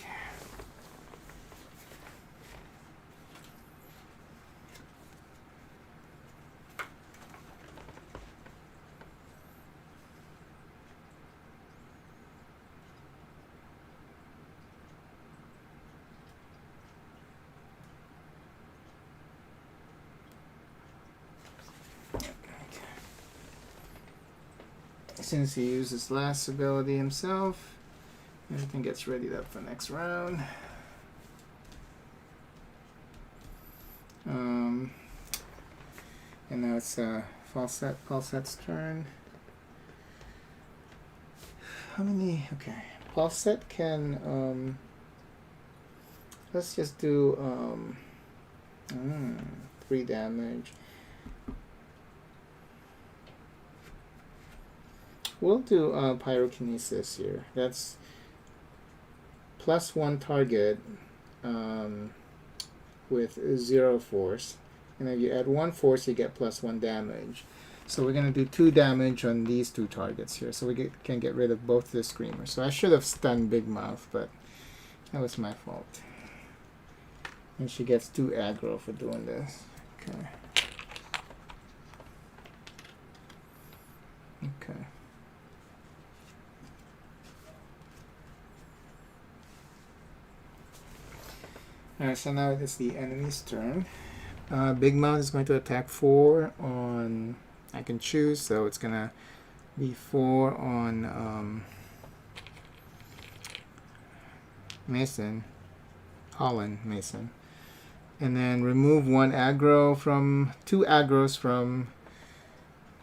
Since he used his last ability himself, everything gets readied up for next round. And now it's Palsette's turn. How many? Okay, Palsette can. Let's just do 3 damage. We'll do Pyrokinesis here. That's +1 target with 0 force. And if you add 1 force, you get +1 damage. So we're going to do 2 damage on these 2 targets here. So we can get rid of both the Screamers. So I should have stunned Big Mouth, but that was my fault. And she gets 2 aggro for doing this. Okay. Okay. Alright, so now it is the enemy's turn. Big Mouth is going to attack 4 on... I can choose, so it's going to be 4 on Mason. Holland, Mason. And then remove 1 aggro from... 2 aggros from...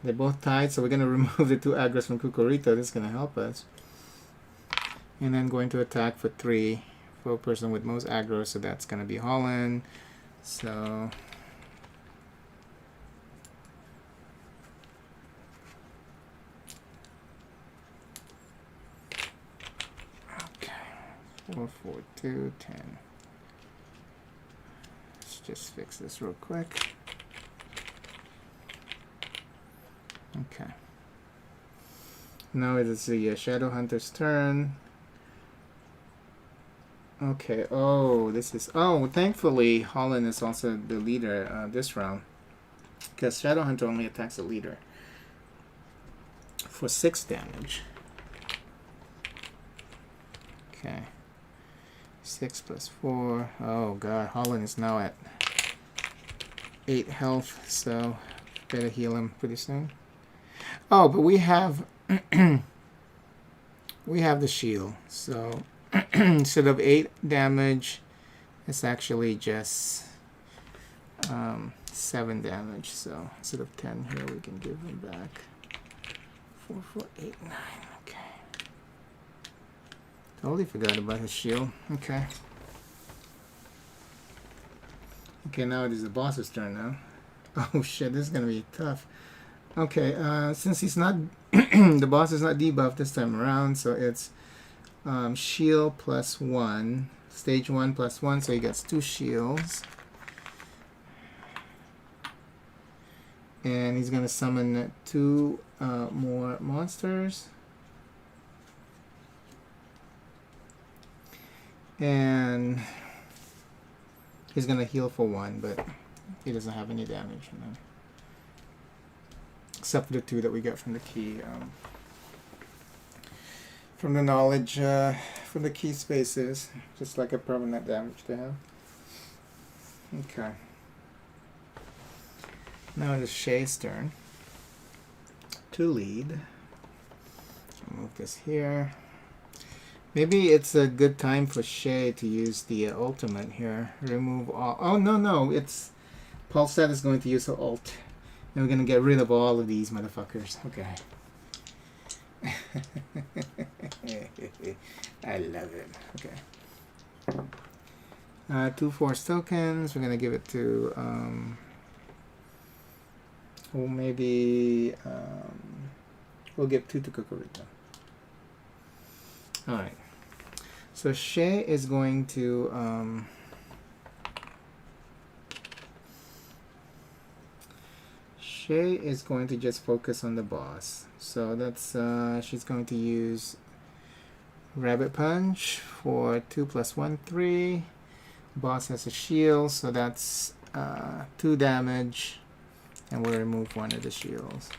They're both tied, so we're going to remove the 2 aggros from Kukurito. This is going to help us. And then going to attack for 3. For a person with most aggro, so that's going to be Holland. So okay, 4, 4, 2, 10. Let's just fix this real quick. Okay. Now it is the Shadow Hunter's turn. Okay, oh, this is... Oh, thankfully, Holland is also the leader this round. Because Shadowhunter only attacks the leader. For 6 damage. Okay. 6 plus 4. Oh, God. Holland is now at 8 health, so better heal him pretty soon. Oh, but we have... we have the shield, so... instead of 8 damage, it's actually just 7 damage. So instead of 10 here, we can give him back 4, 4, 8, 9. Okay. Totally forgot about his shield. Okay. Okay, now it is the boss's turn now. Oh shit, this is gonna be tough. Okay, since he's not, the boss is not debuffed this time around, so it's shield plus 1, stage 1 plus 1, so he gets 2 shields. And he's going to summon 2 more monsters. And he's going to heal for 1, but he doesn't have any damage. Except for the 2 that we get from the key. From the knowledge, from the key spaces, just like a permanent damage to him. Okay. Now it is Shay's turn to lead. Move this here. Maybe it's a good time for Shay to use the ultimate here. Remove all. Oh, no, no. It's Palsette is going to use her ult. And we're going to get rid of all of these motherfuckers. Okay. I love it. Okay. 2 force tokens. We're going to give it to... well, maybe... we'll give 2 to Kukurito. Alright. So Shay is going to... Shay is going to just focus on the boss. So that's she's going to use Rabbit Punch for 2 + 1, 3. Boss has a shield, so that's 2 damage, and we'll remove one of the shields.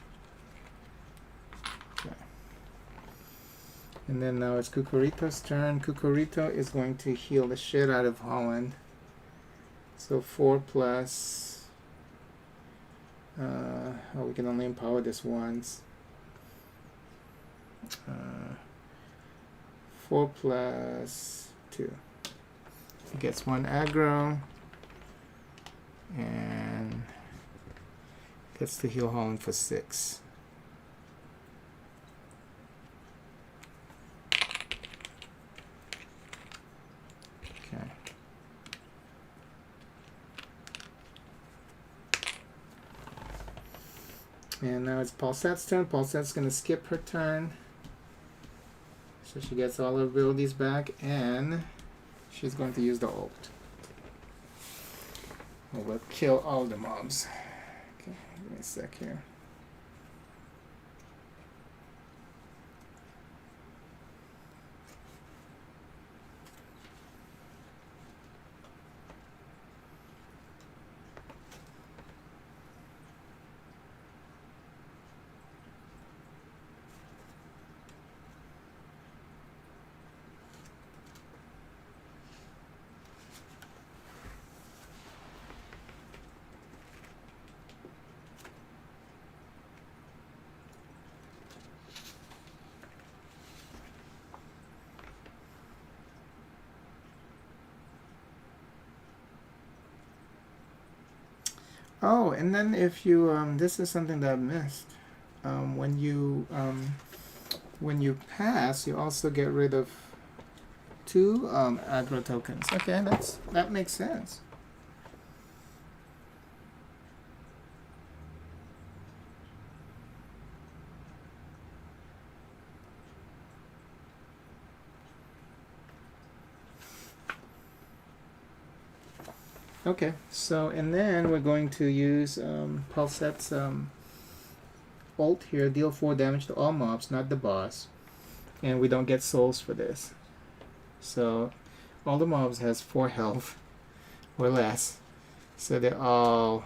Okay. And then now it's Kukurito's turn. Kukurito is going to heal the shit out of Holland. So 4 plus... oh, we can only empower this once. 4 plus 2. He gets 1 aggro. And gets to heal Holland for 6. Okay. And now it's Palsette's turn. Palsette's going to skip her turn. So she gets all her abilities back, and she's going to use the ult. We'll kill all the mobs. Okay, give me a sec here. Oh, and then if you this is something that I missed. When you pass, you also get rid of 2 aggro tokens. Okay, that makes sense. Okay, so and then we're going to use Palsette's ult here, deal 4 damage to all mobs, not the boss, and we don't get souls for this. So all the mobs has 4 health or less, so they're all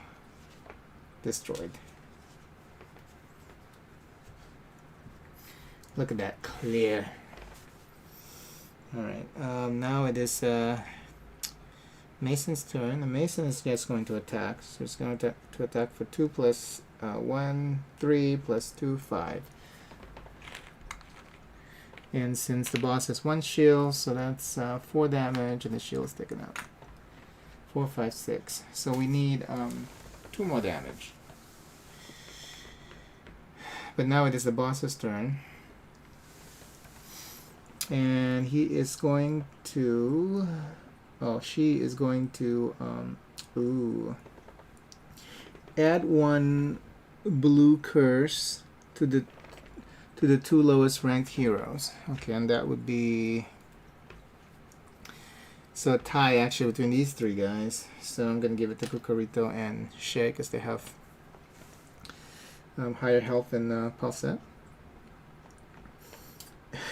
destroyed. Look at that, clear. Alright, now it is Mason's turn. The Mason is just going to attack. So it's going to attack for 2 plus 1, 3 plus 2, 5. And since the boss has 1 shield, so that's 4 damage, and the shield is taken out. 4, 5, 6. So we need 2 more damage. But now it is the boss's turn. And he is going to... Oh, she is going to add 1 blue curse to the 2 lowest ranked heroes. Okay, and that would be so a tie actually between these 3 guys. So I'm gonna give it to Kukurito and Shay because they have higher health than Palsette.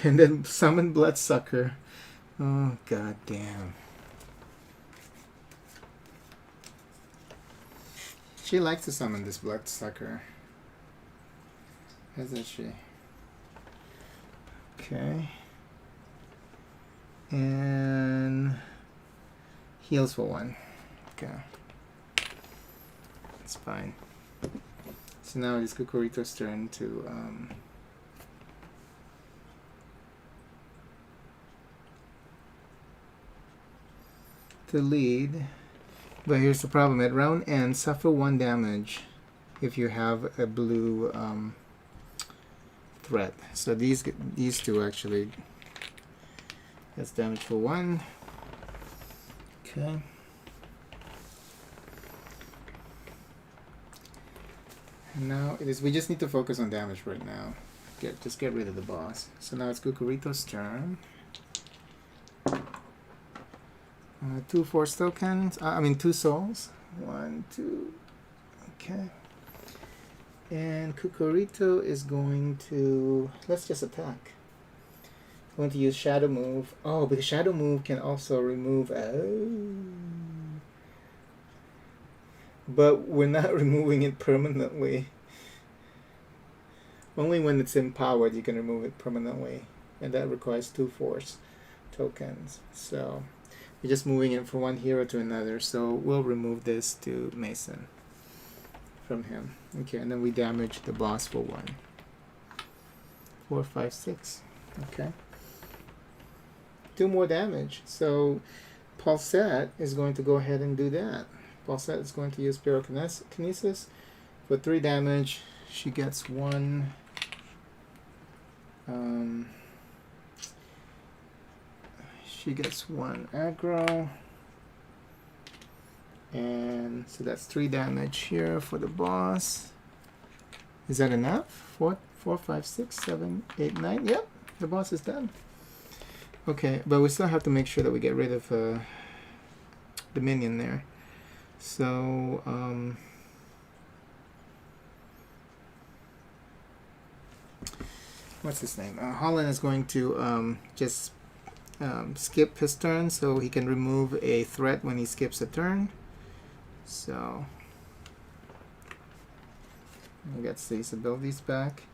And then summon Bloodsucker. Oh god damn. She likes to summon this Bloodsucker, hasn't she? Okay. And heals for 1. Okay. That's fine. So now it's Kukurito's turn to to lead. But here's the problem. At round end, suffer 1 damage if you have a blue threat. So these two actually, that's damage for 1. Okay. And now it is. We just need to focus on damage right now. Just get rid of the boss. So now it's Kukurito's turn. 2 force tokens. 2 souls. 1, 2. Okay. And Kukurito is going to. Let's just attack. Going to use Shadow Move. Oh, because Shadow Move can also remove. But we're not removing it permanently. Only when it's empowered you can remove it permanently. And that requires 2 force tokens. So we're just moving it from one hero to another. So we'll remove this to Mason from him. Okay, and then we damage the boss for 1. 4, 5, 6. Okay. 2 more damage. So Palsette is going to go ahead and do that. Palsette is going to use Pyrokinesis for 3 damage. She gets 1. She gets 1 aggro. And so that's 3 damage here for the boss. Is that enough? 4, 5, 6, 7, 8, 9. Yep, the boss is done. Okay, but we still have to make sure that we get rid of the minion there. So, what's his name? Holland is going to just skip his turn so he can remove a threat when he skips a turn. So, he gets these abilities back.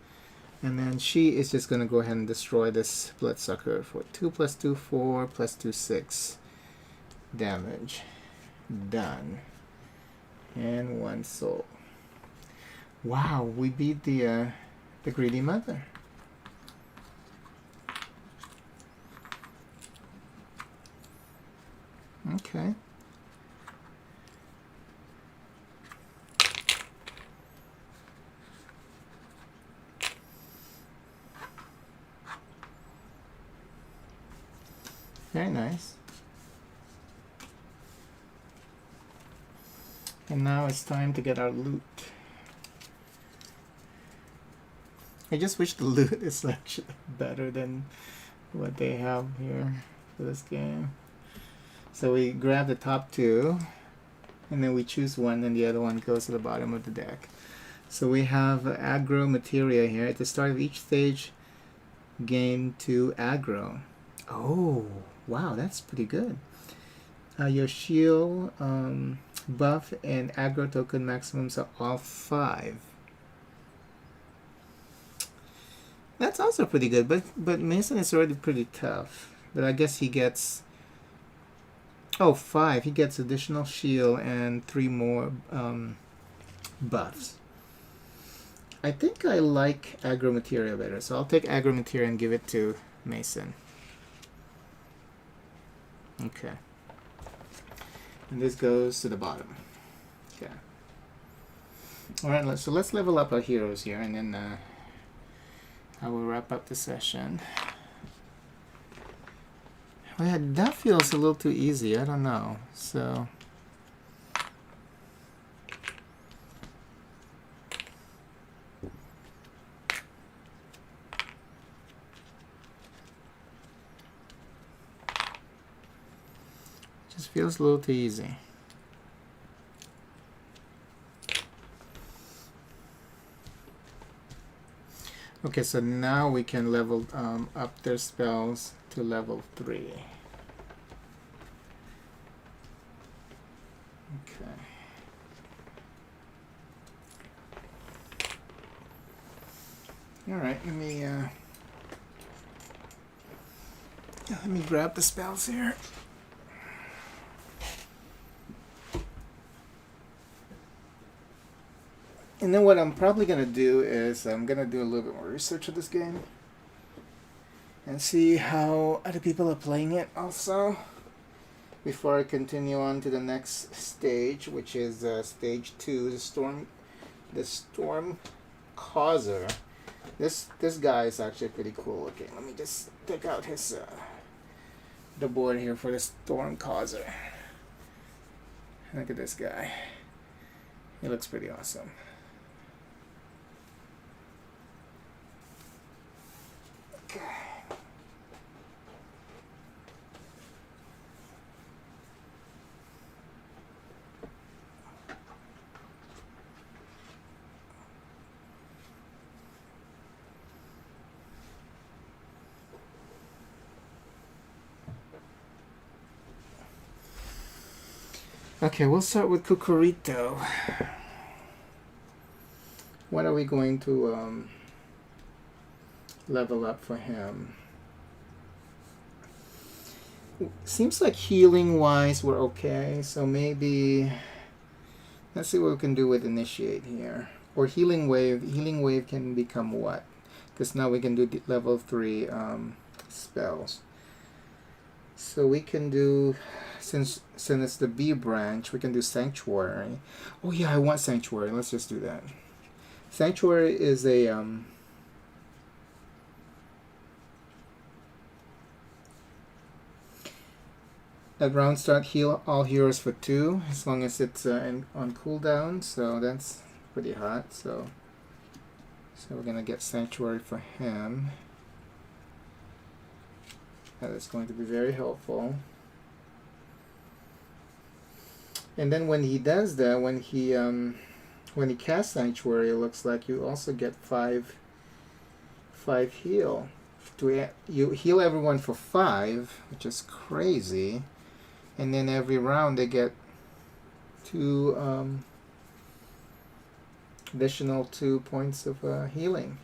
And then she is just going to go ahead and destroy this Bloodsucker for 2 + 2, 4 + 2, 6 damage. Done. And 1 soul. Wow, we beat the Greedy Mother. Okay. Very nice. And now it's time to get our loot. I just wish the loot is actually better than what they have here for this game. So we grab the top 2, and then we choose one, and the other one goes to the bottom of the deck. So we have aggro materia here. At the start of each stage, gain 2 aggro. Oh, wow, that's pretty good. Your shield buff and aggro token maximums are all 5. That's also pretty good, but Mason is already pretty tough. But I guess he gets 5. He gets additional shield and 3 more buffs. I think I like aggro materia better, so I'll take aggro materia and give it to Mason. Okay. And this goes to the bottom. Okay. Alright, so let's level up our heroes here, and then I will wrap up the session. Well, yeah, that feels a little too easy. I don't know. So just feels a little too easy. Okay, so now we can level up their spells to level 3. Okay. All right, let me grab the spells here. And then what I'm probably going to do is I'm going to do a little bit more research of this game and see how other people are playing it also. before I continue on to the next stage, which is stage 2, the storm causer. This guy is actually pretty cool looking. Let me just take out his the board here for the storm causer. Look at this guy. He looks pretty awesome. Okay. Okay, we'll start with Kukurito. What are we going to level up for him? Seems like healing wise we're okay, so maybe let's see what we can do with initiate here. Or healing wave. Healing wave can become what? Because now we can do level 3 spells. So we can do, since it's the B branch, we can do Sanctuary. Oh yeah, I want Sanctuary. Let's just do that. Sanctuary is a at round start, heal all heroes for 2 as long as it's on cooldown. So that's pretty hot. So we're gonna get Sanctuary for him. That is going to be very helpful. And then when he does that, when he casts Sanctuary, it looks like you also get 5 heal. You heal everyone for 5, which is crazy. And then every round they get 2 additional 2 points of healing.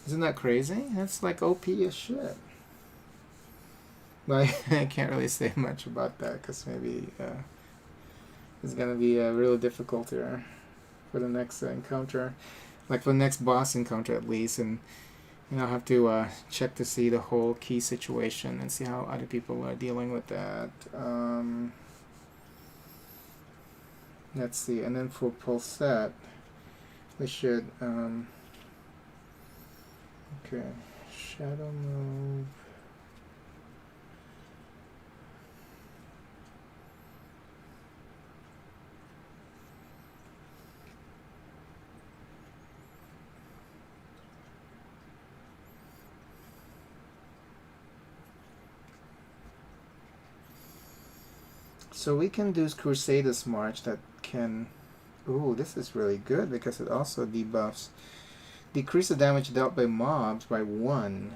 Isn't that crazy? That's like OP as shit. But I can't really say much about that because maybe it's going to be really difficult here for the next encounter. Like for the next boss encounter at least. And I'll have to check to see the whole key situation and see how other people are dealing with that. Let's see. And then for Palsette, we should... okay. Shadow move. So we can do Crusaders March that can... Ooh, this is really good because it also debuffs. Decrease the damage dealt by mobs by 1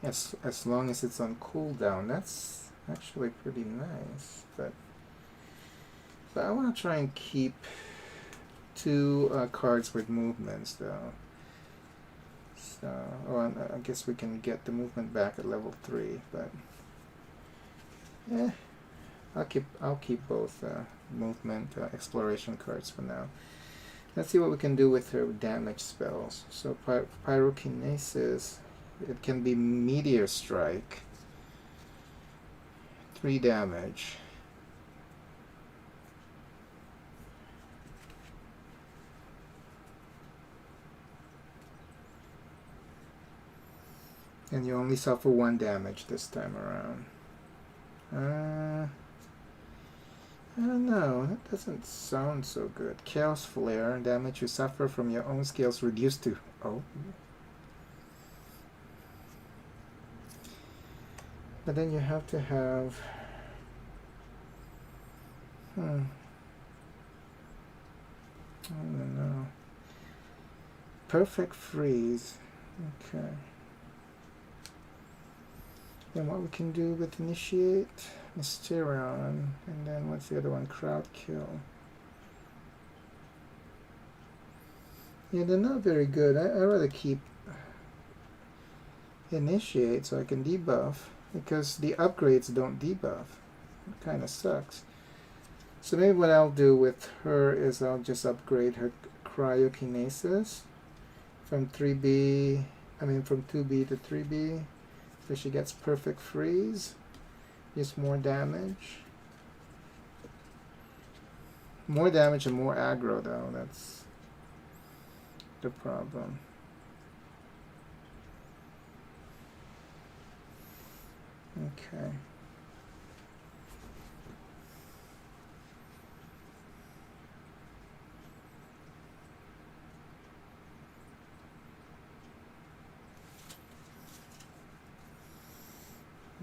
as long as it's on cooldown. That's actually pretty nice. But I want to try and keep 2 cards with movements though. So, I guess we can get the movement back at level 3, but I'll keep both movement exploration cards for now. Let's see what we can do with her damage spells. So Pyrokinesis, it can be Meteor Strike, 3 damage. And you only suffer 1 damage this time around. I don't know, that doesn't sound so good. Chaos Flare, damage you suffer from your own skills reduced to... Oh. But then you have to have... I don't know. Perfect Freeze. Okay. Then what we can do with Initiate... Mysterion, and then what's the other one? Crowd Kill. Yeah, they're not very good. I'd rather keep Initiate so I can debuff, because the upgrades don't debuff. It kind of sucks. So maybe what I'll do with her is I'll just upgrade her Cryokinesis from 2B to 3B, so she gets Perfect Freeze. Just more damage. More damage and more aggro though, that's the problem. Okay.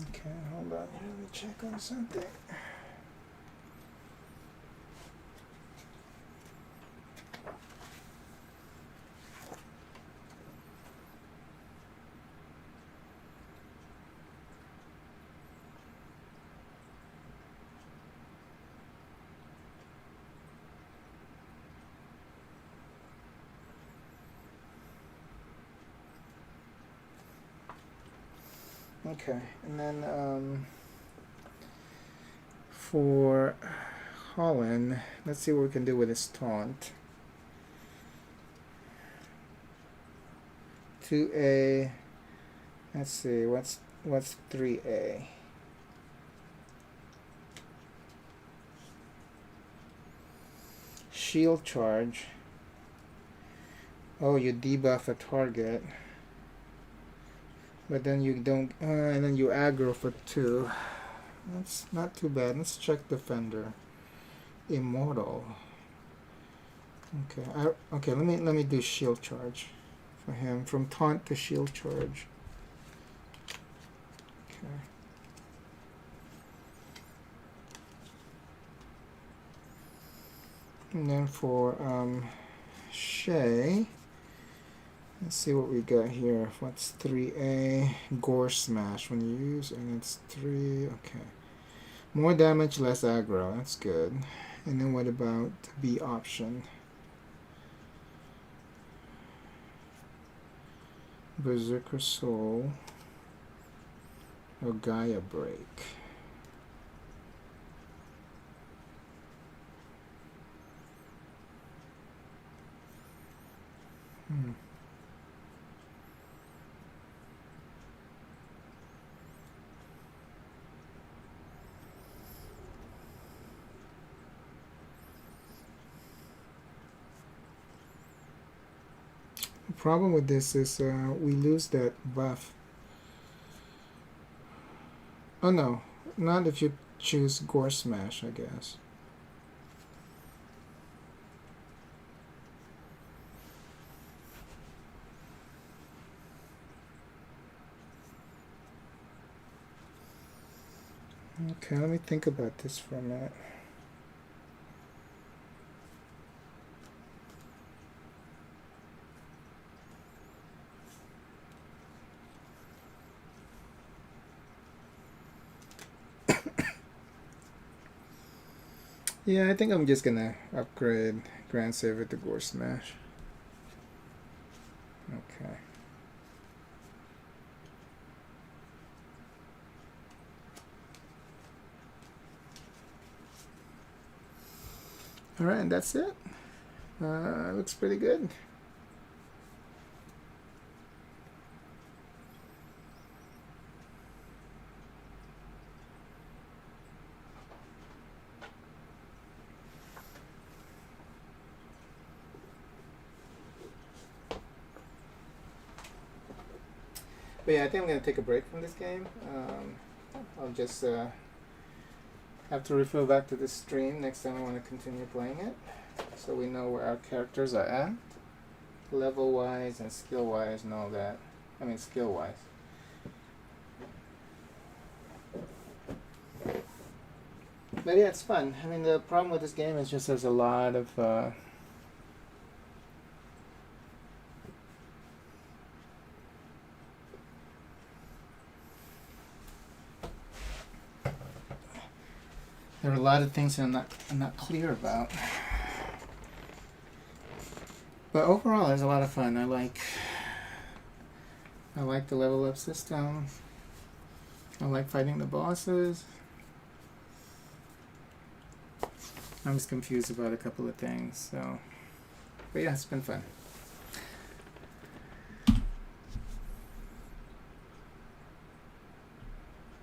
Okay, hold on. Let me check on something. Okay, and then for Holland, let's see what we can do with this taunt. 2A. Let's see, what's 3A? Shield charge. Oh, you debuff a target. But then you don't, and then you aggro for 2. That's not too bad. Let's check Defender. Immortal. Okay, okay. Let me do shield charge for him. From taunt to shield charge. Okay. And then for Shay. Let's see what we got here. What's 3A? Gore Smash. When you use, and it's 3. Okay. More damage, less aggro. That's good. And then what about B option? Berserker Soul. Or Gaia Break. The problem with this is we lose that buff. Oh no, not if you choose Gore Smash, I guess. Okay, let me think about this for a minute. Yeah, I think I'm just gonna upgrade Grand Saver to Gore Smash. Okay. Alright, and that's it. Looks pretty good. But yeah, I think I'm going to take a break from this game. I'll just have to refill back to this stream next time I want to continue playing it. So we know where our characters are at. Level-wise and skill-wise and all that. I mean, skill-wise. But yeah, it's fun. I mean, the problem with this game is just there's a lot of... there are a lot of things that I'm not clear about. But overall, there's a lot of fun. I like the level up system. I like fighting the bosses. I'm just confused about a couple of things. So, but yeah, it's been fun.